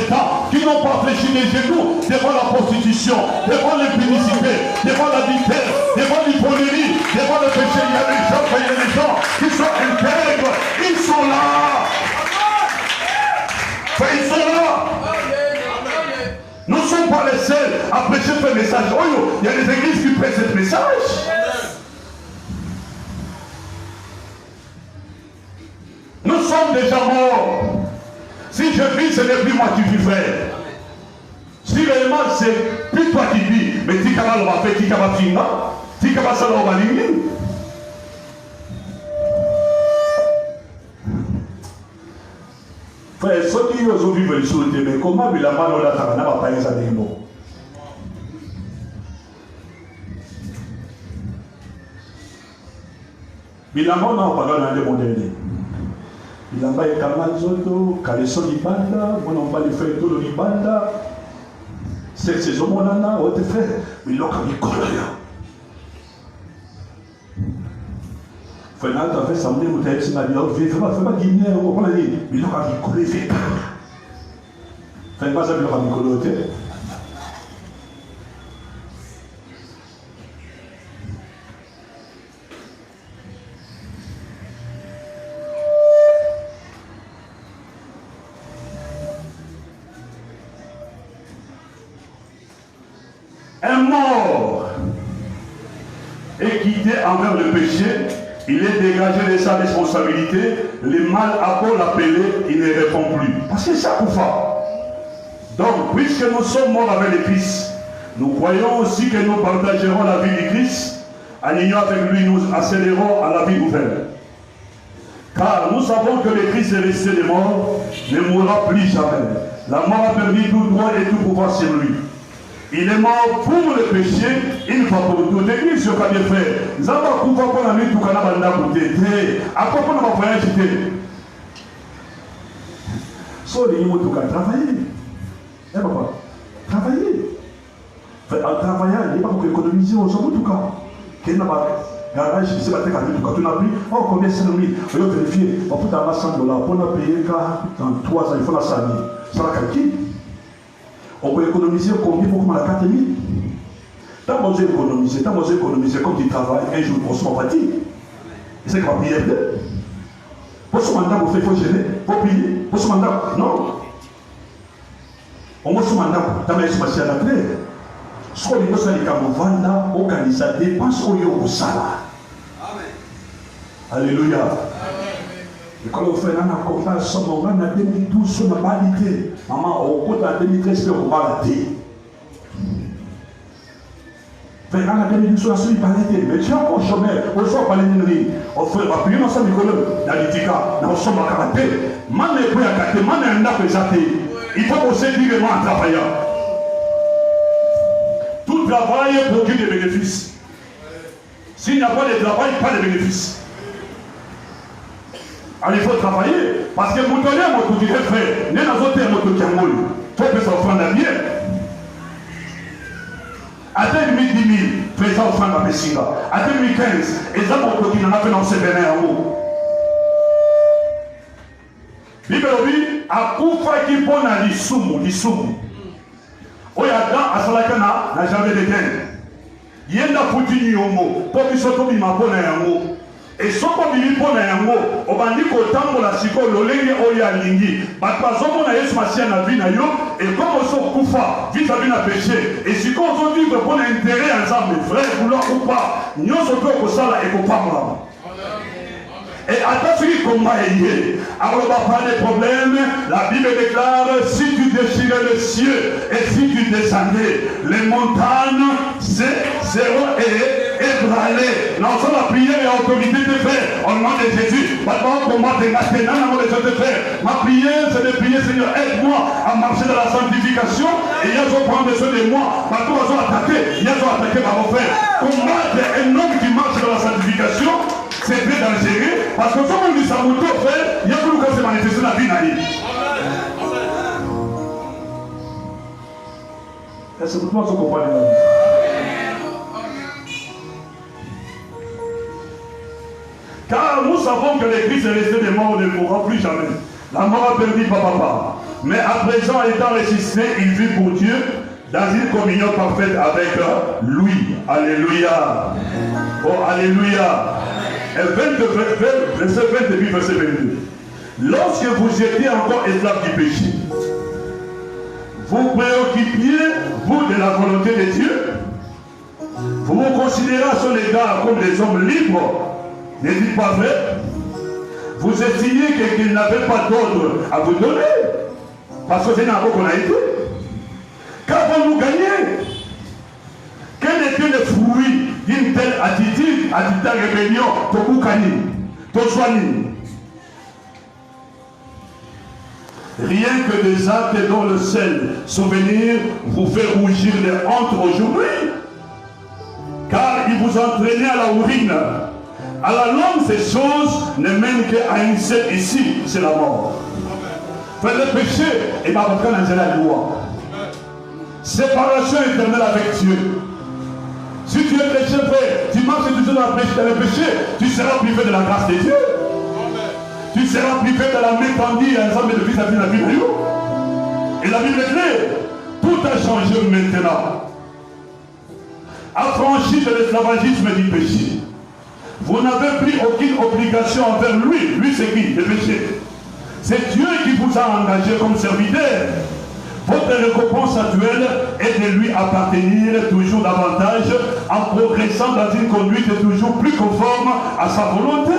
temps, qui n'ont pas fléchi les genoux devant la prostitution, devant l'impudicité, devant la dictature, devant l'hypocrisie, devant le péché. Il y a des gens qui sont intègres. Ils sont là. Ils sont là. Nous ne sommes pas les seuls à prêcher ce message. Il y a des églises qui prêchent ce message. Nous sommes déjà morts. Si je vis, ce n'est plus moi qui vis, frère. Si réellement c'est plus toi qui vis, mais tu vas le faire, tu vas finir, tu vas ça le faire. Frère, ceux qui ont vécu le souhait, mais comment il a mal au latin, n'a pas les animaux. Il a mal au latin, n'a pas les animaux. Il a mal au zoto, Kaleso Libanda, on n'a pas les frères tout le Libanda. C'est ces hommes-là, on te fait, mais l'on a mis colère. Fernand a fait sembler que tu as dit, fais pas Guinée, on a dit, mais l'on a mis colère. Fais pas ça, l'on a mis colère. Un mort est quitté envers le péché, il est dégagé de sa responsabilité, le mal a beau l'appeler, il ne répond plus. Parce que ça Koufa. Donc, puisque nous sommes morts avec le Christ, nous croyons aussi que nous partagerons la vie du Christ, en union avec lui, nous accélérons à la vie nouvelle. Car nous savons que le Christ est resté des morts, ne mourra plus jamais. La mort a permis tout droit et tout pouvoir sur lui. Il est mort pour le péché, une fois pour toutes. L'église, ce qu'a bien fait, nous avons coupé pour la nuit, tout le monde a coupé. À quoi on va faire acheter? Soit les gens qui ont travaillé. Eh papa, travailler. En travaillant, il n'y a pas pour économiser aux hommes, en tout cas. Quel n'a pas garage, il s'est battu quand tu n'as pris. Oh, combien c'est le on va vérifier. On peut avoir $100. Pour nous payer dans 3 ans, il faut la salir. Ça va calculer. On peut économiser combien pour la 4 000. Tant qu'on veut économiser, comme tu travailles, un jour, on se va partir. Et c'est qu'on va payer. Pour ce mandat, il faut gérer, pour payer. Pour ce mandat, non. On va se mandat, dans les espaces à la terre. Ce qu'on dit, c'est que nous avons organisé des dépenses au salaire. Alléluia. Et quand on fait un contrat, on a 2012, on a validé. Maman, au compte en 2013, on va valider. Fait en 2012, on a validé. Mais tu es encore chômeur, on sort par les nuits. On fait appuyer dans sa micro, dans l'étika, dans son macarate. Man n'est pas à côté, man n'est pas pesé. Il faut bosser directement en travaillant. Tout travail procure des bénéfices. S'il n'y a pas de travail, pas de bénéfices. Alors il faut travailler, parce que mon tonnerre, mon tout est fait, n'est dans autre mon tout qui est molle. Il faut que ça offrande à bien. À 2010 000, faisant offrande à Messinga. À 2015, et ça mon tout qui n'en a fait dans ses bénins en haut. Bible dit, à Koufa qui pone à l'Issoumou. Oyada, à Salakana, n'a jamais d'éteint. Yenda foutu ni homo, pour qu'il soit tombé ma pone à un mot. Et ce qu'on dit pour nous, on va dire qu'au temps où la psychologie est lingi, on a essentiel la vie et comme on s'en coupe vis-à-vis de péché. Et si on dit qu'on a intérêt ensemble, frère, vouloir ou pas, nous sommes au salaire et au pas. Et attends ce qui combat est. Alors on va pas de problème. La Bible déclare, si tu déchirais le ciel et si tu descendais, les montagnes seront ébranlées. Non, c'est la prière et l'autorité de faire. Au nom de Jésus. Maintenant, pour moi, de gâter, non, de faire. Ma prière, c'est de prier, Seigneur, aide-moi à marcher dans la sanctification. Et ils ont prendre soin de moi. Maintenant, ils ont attaqué. Ils ont attaqué par mon frère. Combattre un homme qui marche dans la sanctification, c'est très dangereux parce que comme on dit ça, frère, il y a plus qu'à se manifester la vie naïve. Est-ce que tout le monde se comprend? Car nous savons que l'Église est restée des morts, ne mourra plus jamais. La mort a perdu papa. Mais à présent, étant ressuscité, il vit pour Dieu dans une communion parfaite avec lui. Alléluia. Oh, alléluia. Verset 22, verset 22. Lorsque vous étiez encore esclaves du péché, vous préoccupiez, vous, de la volonté de Dieu. Vous vous considérez à son égard comme des hommes libres. N'est-il pas vrai? Vous estimiez qu'il n'avait pas d'ordre à vous donner. Parce que c'est là qu'on a été. Qu'avons-nous gagné? Quel était le fruit d'une telle attitude rébellion, Tokukani, Toswani? Rien que des actes dont le seul souvenir vous fait rougir les hontes aujourd'hui. Car il vous entraînait à la urine. À la longue, ces choses ne mènent qu'à une seule ici, c'est la mort. Faire le péché et ma vocation dans la loi. Séparation éternelle avec Dieu. Si tu es péché, frère, tu marches toujours dans le péché, tu seras privé de la grâce de Dieu. Tu seras privé de la main tendue ensemble de fils à la vie de Dieu. Et la Bible est claire. Tout a changé maintenant. Affranchi de l'esclavagisme du péché. Vous n'avez plus aucune obligation envers lui. Lui, c'est qui? Le péché. C'est Dieu qui vous a engagé comme serviteur. Votre récompense actuelle est de lui appartenir toujours davantage en progressant dans une conduite toujours plus conforme à sa volonté.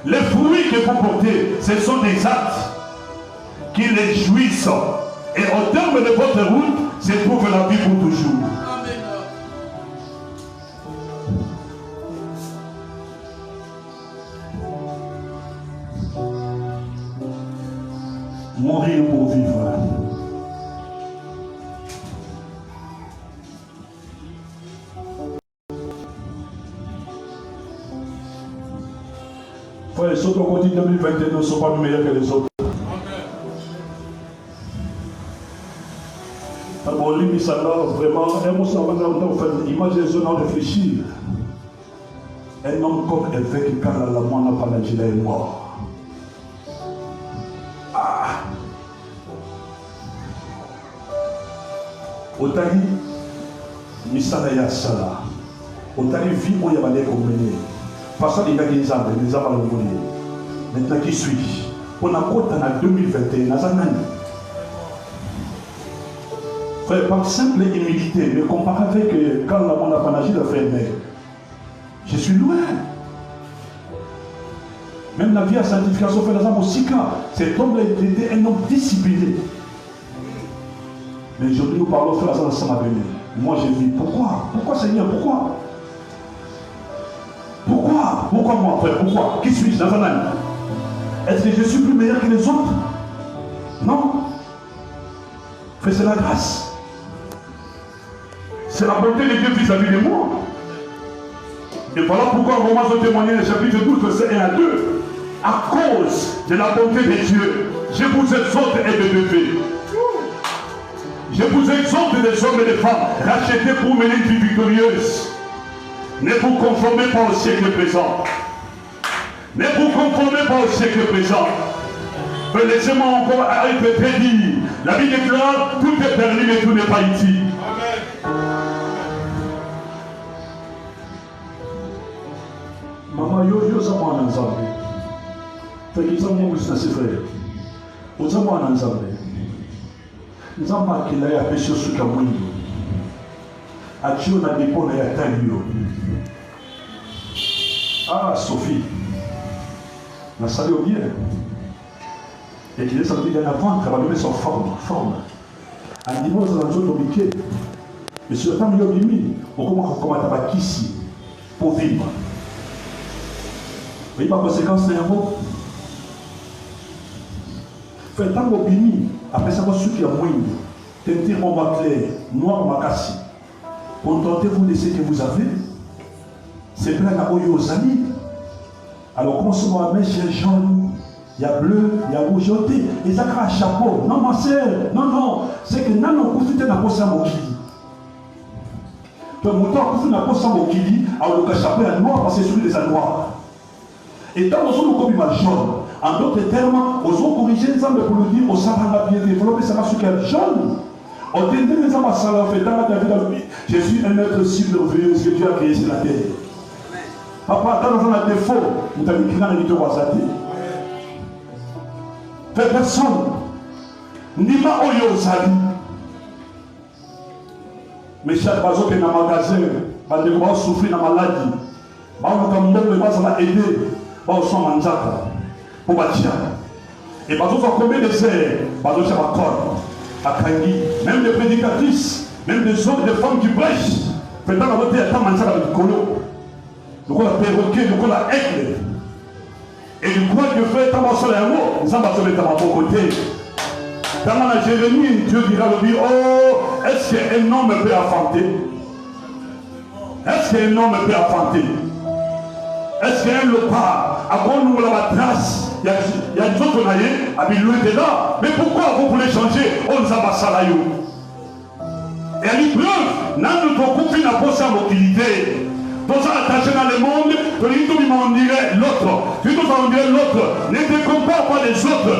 Les fruits que vous portez, ce sont des actes qui les jouissent. Et au terme de votre route, se trouve la vie pour toujours. Mourir pour vivre. Frère, ceux qui ont dit 2021 ne sont pas meilleurs que les autres. D'abord, l'image imagine on réfléchir. Un homme comme évêque car la moine n'a pas la gilet est mort. Otali, misala ya sala. Otali vie où il y a des communes. Parce qu'il y a des arbres, les arbres le voulaient. Maintenant qui suit. On a compté en 2021, frère, par simple humilité, mais comparé avec quand la monde a pas agi de faire, mais je suis loin. Même la vie à sanctification fait les hommes aussi car cet homme était un homme discipliné. Mais aujourd'hui nous parlons frère ça m'a donné. Moi j'ai dit pourquoi? Pourquoi Seigneur? Pourquoi? Pourquoi? Pourquoi moi frère? Pourquoi? Qui suis-je dans un âme? Est-ce que je suis plus meilleur que les autres? Non. Frère, c'est la grâce. C'est la bonté de Dieu vis-à-vis de moi. Et voilà pourquoi Romains ont témoigné le chapitre 12, verset 1 à 2. À cause de la bonté de Dieu, je vous exhorte et de lever. Je vous exhorte des hommes et des femmes rachetés pour mener une vie victorieuse. Ne vous conformez pas au siècle présent. Ne vous conformez pas au siècle présent. Laissez-moi encore être très dit. La Bible déclare, tout est permis mais tout n'est pas utile. Maman, yo ça moi en ensemble. Fait qu'ils ont mon frère. Vous avez moi en ensemble. Nous avons marqué là ya péché sur Kamouini. Action n'a dépôt na ya talio. Ah Sophie. Na salio bien. Et qu'il est sorti d'un avant, travailler son forme. En dimanche dans zone obliquée. Mais sur le temps de l'obimi, on commence à battre ici pour vivre. Vous voyez par conséquence, c'est un mot. Faites tant d'obimi, après ça, vous soufflez à moins. Tentez mon bas clair, noir ma cassi. Contentez-vous de ce que vous avez. C'est plein à aux amis. Alors, comment se voit chez jaune, il y a bleu, il y a rouge, et ça crée un chapeau. Non, ma soeur, non. C'est que non, on coupe n'a pas ça mon kili. Donc, mon temps, on n'a pas ça mon kili, alors le chapeau est noir parce que c'est celui des noirs. Et dans nos zones comme il va jaune, en d'autres termes, aux autres corrigés, les hommes pour nous dire, au savoir bien développé, ça va sur quel jaune. On dit, les hommes à ça, en fait, dans la vie, je suis un être si merveilleux que Dieu a créé sur la terre. Papa, quand on a des défauts, nous avons écrit dans les vidéos WhatsApp. Fait personne. Nima oyo zali. Mais chaque bazo qui est dans le magasin, va souffrir dans la maladie. Ça va aider. On s'en manjaka pour bâtir. Et bazo sont combien de serres, bazo c'est ma corde, à Kangi, même des prédicatrices, même des hommes, des femmes qui prêchent. Maintenant, on va dire, attends, manjaka avec le colo. Donc on a perroquet, donc on a aigle. Et du coup, Dieu fait, tant qu'on a un mot, nous avons besoin de mon côté. Dans la Jérémie, Dieu dira le dit, oh, est-ce qu'un homme peut affronter? Est-ce qu'un homme peut affronter? Est-ce qu'un leopard, avant nous la trace, il y a d'autres naïfs, habités là. Mais pourquoi vous voulez changer? On nous a salayo. Et à l'épreuve, nous avons coupé la possibilité. Dans ça, attaché dans le monde, on dirait l'autre. Tu on dirait l'autre. Ne te compare pas les autres.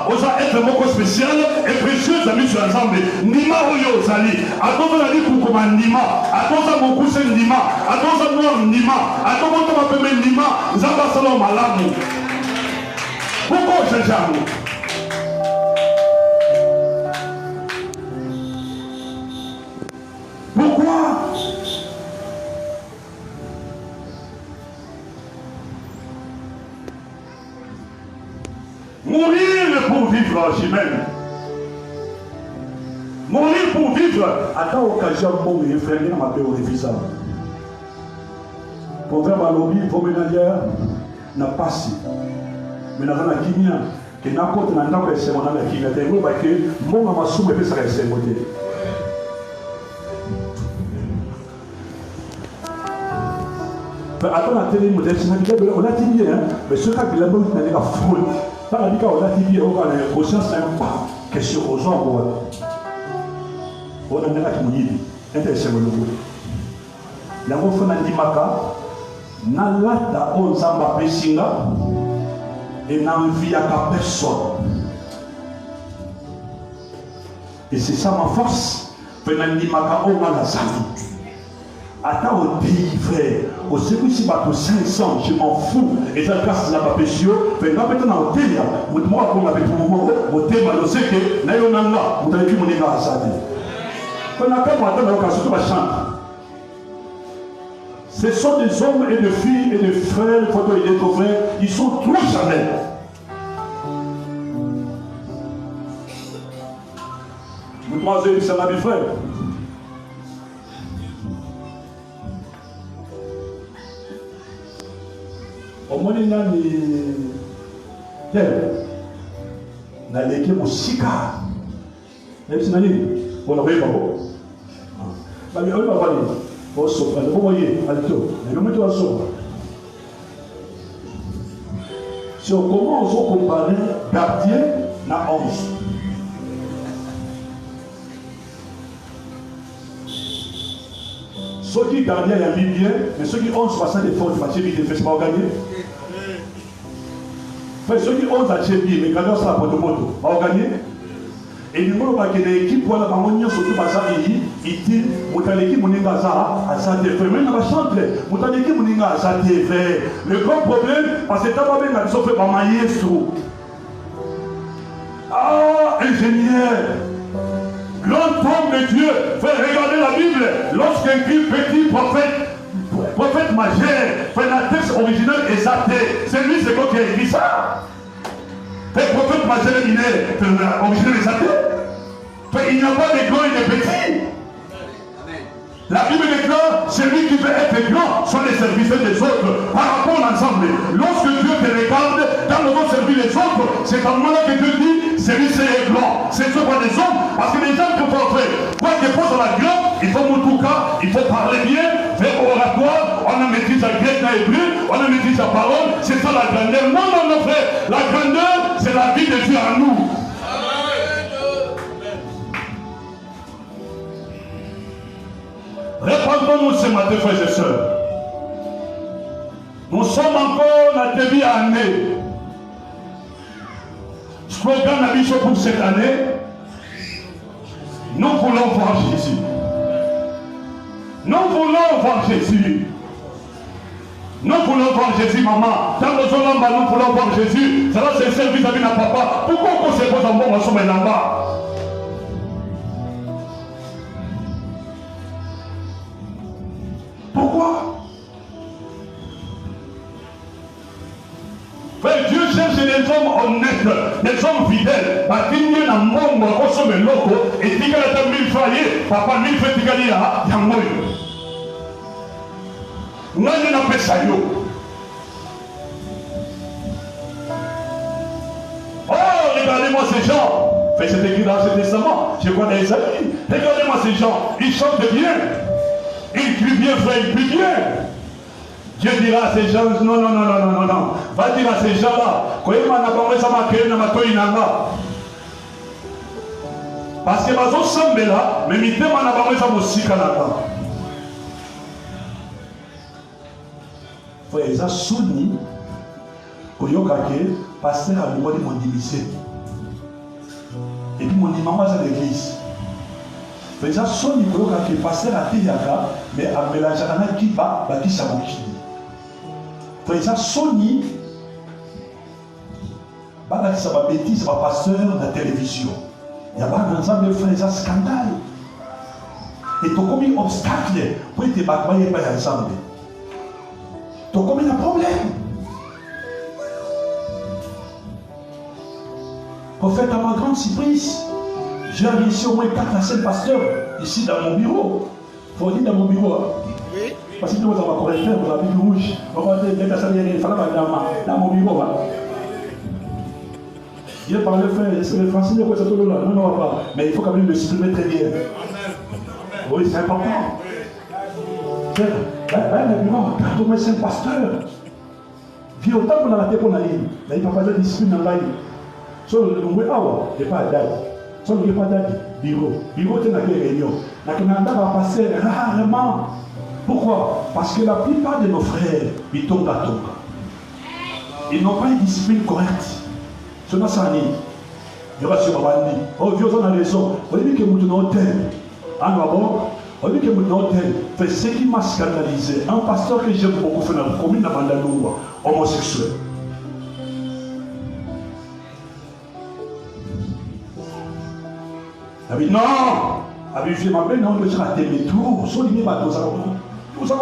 Osa être beaucoup spécial et précieux amis sur l'ensemble. Nima Oyosali. Attends la vie pour comment Nima. Attends ça mon cousin Nima. Attends ça moi Nima. Attends moi tu m'appelles Nima. Zaba Salom Malamu. Pourquoi je j'aime? Pourquoi? Mourir pour vivre, Chimène. Mourir pour vivre. À ta occasion, mon frère, il m'a appelé au réfisa. Pour faire ma lobby, pour ménagère, n'a pas si. Mais dans la Guinée, qui n'a pas de temps que c'est mon ami qui m'a dit, que mon maman soumet que ça reste côté. Attends, la télé, on a dit bien, mais ce cas qui l'a bon, il a foule. Par la on a dit bien, on a la conscience, c'est pas question aux gens. On a dit que mon idée, intéressé le logo. La refondation de Maka, Nalata, on s'en va Pessinga, et n'envie à personne. Et c'est ça ma force. Fernandi Maka, on va la salut. Attends au pays frère, au service de 500, je m'en fous. Et ça casse la papéchio, mais quand maintenant au télé, moi pour la moment, au thème, je sais que Naïonanga, vous avez vu mon égard à ça. Quand on a fait moi, on a surtout ma chambre. Ce sont des hommes et des filles et des frères, photos et des frères, ils sont trop charnels. Vous demandez, c'est un ami frère. Omoni nani tel na leki musika et nani on a pas bah mais on va voir au soprano vous voyez alto mais le mettre à sopra si on commence à comparer gardien na 11 ceux qui gardien y a mis bien mais ceux qui ont 60 efforts du match ils ne font pas gagner. Ceux qui ont acheté bien, mais quand on s'en va pour gagner. Et nous avons une équipe pour la harmonie, surtout parce qu'il dit, vous avez l'équipe qui à sa TV. Mais on va chanter, vous avez l'équipe qui à sa TV. Le grand problème, parce que tu as bien fait par maestro. Ah, ingénieur, grand homme de Dieu, fait regarder la Bible. Lorsqu'un petit prophète majeur fait la texte original exacté. C'est lui, c'est quoi qui a écrit ça? Le prophète majeur est original exacté. Il n'y a pas de grands et de petits. La Bible déclare, celui qui veut être grand sont les services des autres par rapport à l'ensemble. Lorsque Dieu te regarde dans le monde servir les autres, c'est à ce moment-là que Dieu dit, celui-ci est grand. C'est ce pas des hommes, parce que les gens qui peuvent faire quoi qu'ils posent la grande, il faut en tout cas, il faut parler bien, faire oratoire, on a maîtrise à grec, à hébreu, on a maîtrise à parole, c'est ça la grandeur. Non, non, non, frère, la grandeur, c'est la vie de Dieu en nous. Répondons-nous ce matin, frères et sœurs. Nous sommes encore dans le début d'année. Slogan d'ambition pour cette année, nous voulons voir Jésus. Nous voulons voir Jésus. Nous voulons voir Jésus, maman. Dans le zone là-bas, nous voulons voir Jésus. Ça va, c'est service vis-à-vis de papa. Pourquoi on se pose en bon ensemble là-bas? Pourquoi? Dieu cherche des hommes honnêtes, des hommes fidèles. Parce qu'il y a un monde qui est loco et qui a 1000 foyers, papa 1000 fait qu'il y a un monde. Nous avons fait ça. Oh, regardez-moi ces gens. Mais c'est écrit dans l'Ancien Testament. Je connais Isaïe. Regardez-moi ces gens. Ils chantent bien. Ils crient bien, frère, ils crient bien. Dieu dira à ces gens, non, non, non, non, non, non, non. Va dire à ces gens-là, parce que bazo sambela, mais mitema na bango eza mosika na ba. Frère, eza soni koyoka ke pasteur alongoli mondimise. Et puis mon dimanche à l'église. Frère, eza soni koyoka ke pasteur ateyaka, mais amélangeaka na kiba bakisa mokili. Frère, eza soni balakisa babétise bapasteur na télévision. Il y a pas d'ensemble frère, c'est un scandale. Et tu as commis obstacle pour te battre pas ensemble. Tu as commis un problème. Pour faire à ma grande surprise, j'ai réussi au moins 4 à 5 pasteurs ici dans mon bureau. Il faut dire dans mon bureau. Oui. Parce que nous avons un correcteur, vous avez du rouge. On va dire dans mon bureau. Il a parlé c'est le français de quoi ça tourne là. Non, non, pas. Mais il faut quand même le supprimer très bien. Oui, c'est important. Là, il y a au moins 5 pasteurs. Puis autant qu'on a la tête qu'on a eu. Là, il ne peut pas de discipline dans la vie. Sur le nombre il n'y a pas d'âge. Sur le pas d'âge, bureau. Bureau, c'est une réunion. La Canada va passer rarement. Pourquoi? Parce que la plupart de nos frères, ils tombent à tomber. Ils n'ont pas une discipline correcte. Ce n'est pas ça. Il y aura sur Babandi. Oh, vieux, on a raison. On dit que nous sommes dans l'hôtel. Ah, non, on dit que nous sommes dans l'hôtel. C'est ce qui m'a scandalisé. Un pasteur que j'aime beaucoup fait dans la commune de Mandaloua, homosexuel. Il a dit non. Il a dit, je m'appelle, non, je vais rater mes tours. Sur les bateaux, vous savez,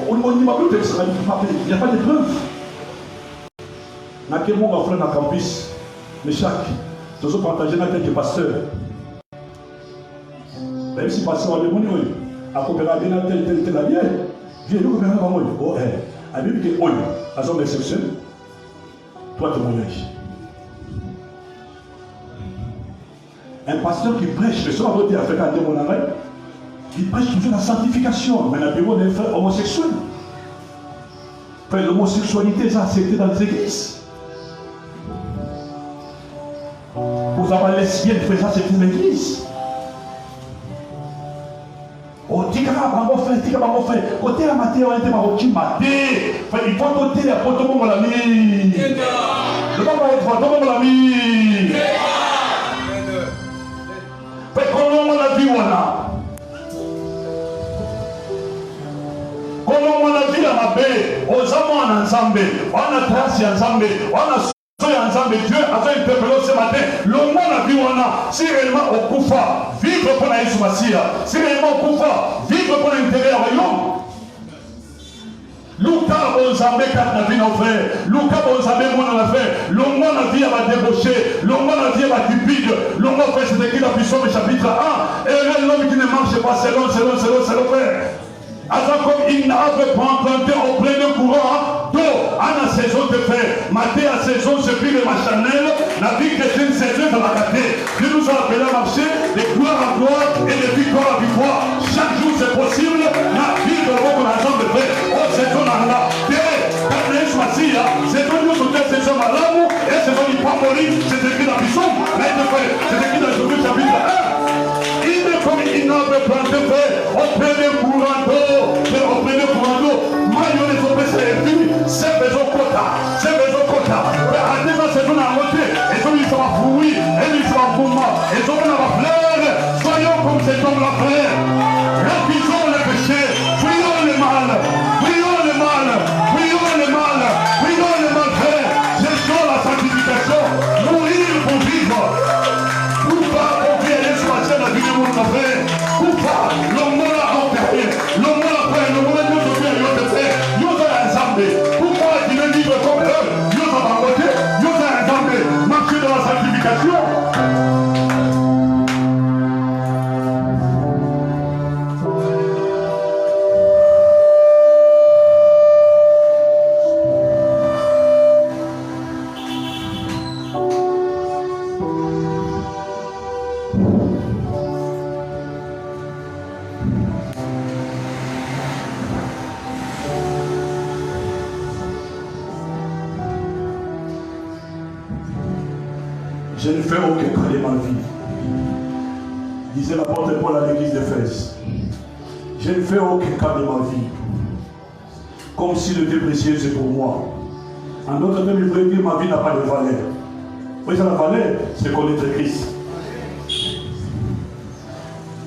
on dit, il n'y a pas de preuves. N'a que mon frère dans le campus, mais chaque, nous avons partagé avec quelques pasteurs. Même si pasteur a demandé, à coopérer avec tel bien, viens nous coopérer avec moi. Oh, à lui, que oui, à son exception, toi témoignage. Un pasteur qui prêche, le soir, voté avec un démon en règle, il prêche toujours la sanctification, mais le bureau des frères homosexuels. L'homosexualité, ça, c'était dans les églises. Vous avez lesbienne, ça c'est une église. Oh, tika bango fait. Côté la matière, on était marocain maté. Il faut côté la photo mon ami. Le papa est photo mon ami. Fait comment on a vu voilà. Comment on a vu la mabé, aux amants ensemble, on a tracé ensemble, on a ensemble, Dieu a fait un peuple ce matin. Le monde a vu, on a, si réellement on koufa, vivre pour la Yeshua, si réellement on koufa, vivre pour l'intérêt du royaume. Luka bonzambe kat na vie nos frères, Luka bonzambe mon a fait, le monde a vu à va débaucher, le monde a vu à va cupide, le monde fait c'est écrit dans Puissance chapitre 1, et l'homme qui ne marche pas selon frère. Alors comme il n'a pas emprunté au plein de courant d'eau à la saison de fer, maté à saison se prie le machanel, la vie chrétienne saison de la gâté. Dieu nous a appelé à marcher de gloire en gloire et de victoire en victoire. Chaque jour c'est possible, la vie de l'homme la jambe de fer. Oh saison en là, quand les choisis, c'est tout nous sommes saison à l'amour et saison du pas mourir, c'est écrit dans Bisson, c'est écrit dans Josué chapitre 1. Comme il n'a pas planté fait, au premier courant d'eau, au premier courant d'eau, mayonnaise au PC, c'est besoin quota, c'est besoin quota. À déjà c'est une montée, et ça lui sera fruit, et lui sera mouvement, et ça on va fleur, soyons comme cet homme la frère, refusons le péché, fuyons le mal, fuyons le mal, fuyons le mal, fuyons le mal frère, cherchons la sanctification, mourir pour vivre. Pourquoi tu veux vivre comme eux? Nous sommes en côté, nous sommes ensemble, marcher dans la sanctification. Je ne fais aucun cas de ma vie. Disait l'apôtre Paul à l'église d'Éphèse. Je ne fais aucun cas de ma vie. Comme si le précieux c'est pour moi. En d'autres termes, il pourrait dire ma vie n'a pas de valeur. Oui, ça la valeur, c'est connaître Christ.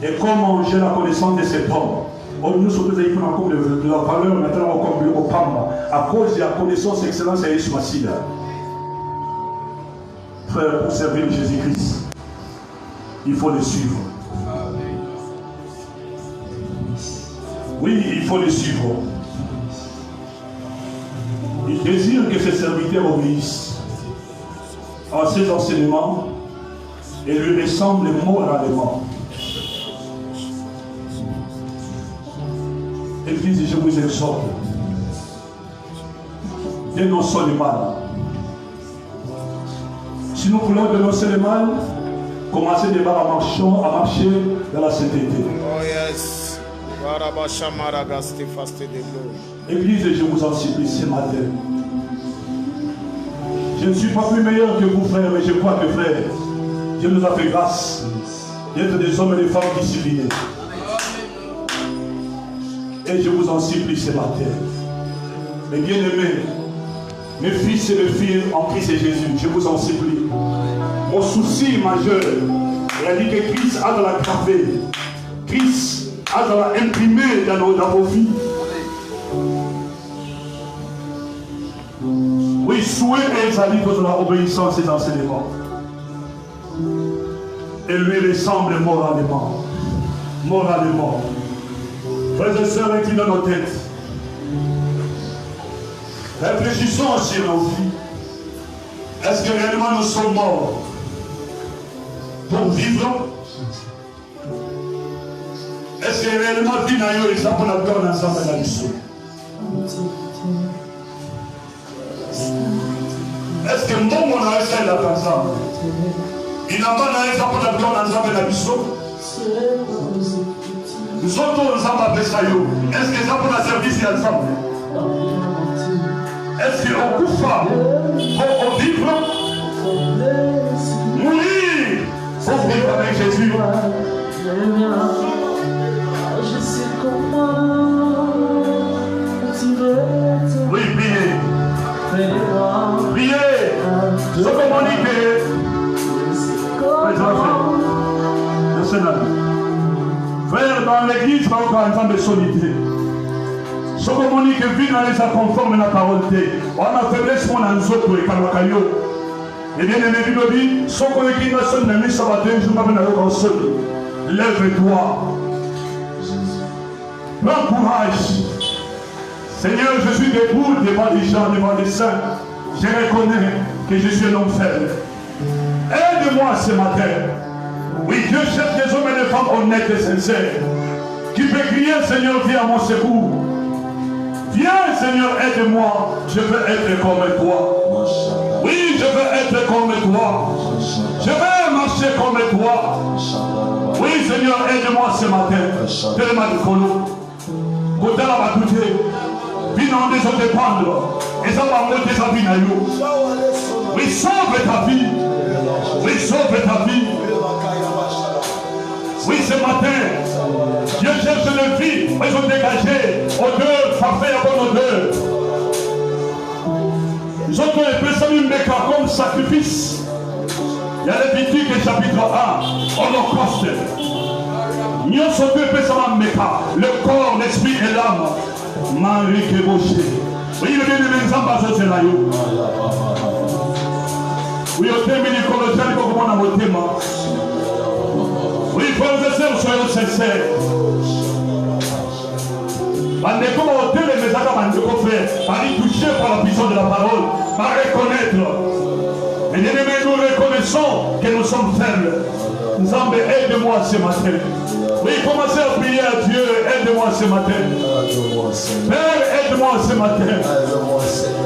Et comme j'ai la connaissance de cet homme, nous sommes des gens comme de la valeur maintenant comme au Pamba, à cause de la connaissance excellence et Ismaïla. Frère, pour servir Jésus-Christ, il faut le suivre. Oui, il faut le suivre. Il désire que ses serviteurs obéissent à ses enseignements et lui ressemblent moralement. Église, je vous exhorte, dénonçons le mal. Si nous voulons dénoncer le mal, commencez d'abord à marcher dans la sainteté. Oh yes. Église, je vous en supplie ce matin. Je ne suis pas plus meilleur que vous, frères, mais je crois que, frère, Dieu nous a fait grâce d'être des hommes et des femmes disciplinés. Et je vous en supplie ce matin. Mes bien-aimés, mes fils et mes filles en Christ et Jésus, je vous en supplie. Mon souci majeur, il a dit que Christ a de la gravée. Christ a de la imprimée dans nos vies. Oui, souhait et exalté de la obéissance et des enseignements. Et lui ressemble moralement. Moralement. Frères et sœurs, inclinons nos têtes. Réfléchissons sur nos vies. Est-ce que réellement nous sommes morts pour vivre? Est-ce que réellement vie n'a eu les apôtres dans ensemble dans l'issue? Est-ce que mon on a essayé d'entendre? Il n'a pas les apôtres dans ensemble dans l'issue? Nous autres, nous sommes à Bessayo. Est-ce que les apôtres ont servi ensemble? Est-ce qu'on coupe pour vivre? Mourir pour vivre avec Jésus. Je sais comment tu veux. Oui, priez. Priez. Se communiquer. Frère, dans l'église, on a un temps de solitude. Ce communique vit dans les conformes à la parole. On a faiblesse pour nous autres et par le caillou. Et bien aimé, il dit, ce communique n'a pas de sabatin, je m'appelle à l'autre. Lève-toi. Prends courage. Seigneur, je suis debout devant les gens, devant les saints. Je reconnais que je suis un homme faible. Aide-moi ce matin. Oui, Dieu cherche des hommes et des femmes honnêtes et sincères. Qui peut crier, Seigneur, viens à mon secours. Viens, Seigneur, aide-moi. Je veux être comme toi. Oui, je veux être comme toi. Je veux marcher comme toi. Oui, Seigneur, aide-moi ce matin. Tellement de colo. Côté la batouté. Binan des autres dépendre. Et ça va monter sa vie. Oui, sauve ta vie. Oui, sauve ta vie. Oui, ce matin, Dieu cherche les vies, mais ils ont dégagé odeur, parfait à bonne odeur. Ils ont appelé ça une méca comme sacrifice. Il y a Lévitique chapitre 1, Holocauste. Nous sommes deux personnes méca, le corps, l'esprit et l'âme. Marie Kébauché. Oui, il vient de l'exemple de la yo. Oui, au terme du Colossiens, il faut qu'on a mon thème. Oui, frères et sœurs, soyons sincères. Bandeko va ôter les messages à Bandeko frère, par y toucher par la puissance de la parole, par reconnaître. Et bien aimés, nous reconnaissons que nous sommes faibles. Nous avons aide-moi ce matin. Oui, commencez à prier à Dieu, aide-moi ce matin. Père, aide-moi ce matin.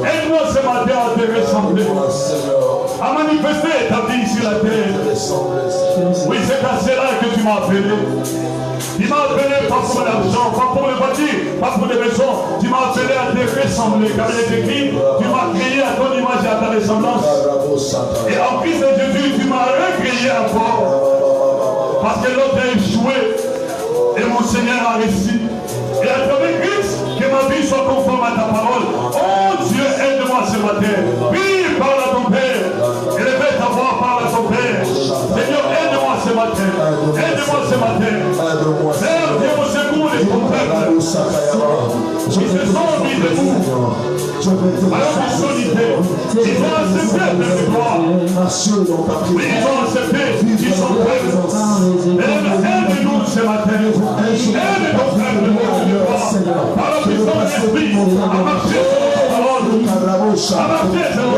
Aide-moi ce matin à te ressembler. à manifester ta vie sur la terre. Oui, c'est à cela que tu m'as appelé. Tu m'as appelé pas pour l'argent, pas pour les voitures, pas pour les maisons. Tu m'as appelé à te ressembler. Car il est écrit, tu m'as créé à ton image et à ta ressemblance. Et en Christ Jésus, tu m'as recréé encore. Parce que l'autre a échoué. Et mon Seigneur a réussi. Et à travers Christ, que ma vie soit conforme à ta parole. Oh Dieu, aide-moi ce matin. Oui, parle à ton Père. Élève ta voix, parle à ton Père. Seigneur, aide-moi ce matin. Aide-moi ce matin. Père, viens au secours de ton peuple. Ils se sont mis debout. Alors ils sont solitaires. Ils ont accepté de gloire. Oui, ils ont accepté. Ils sont prêts. Aide-nous ce matin. Aide ton peuple. Par la puissance de l'esprit, à marcher sur ta parole, à marcher sur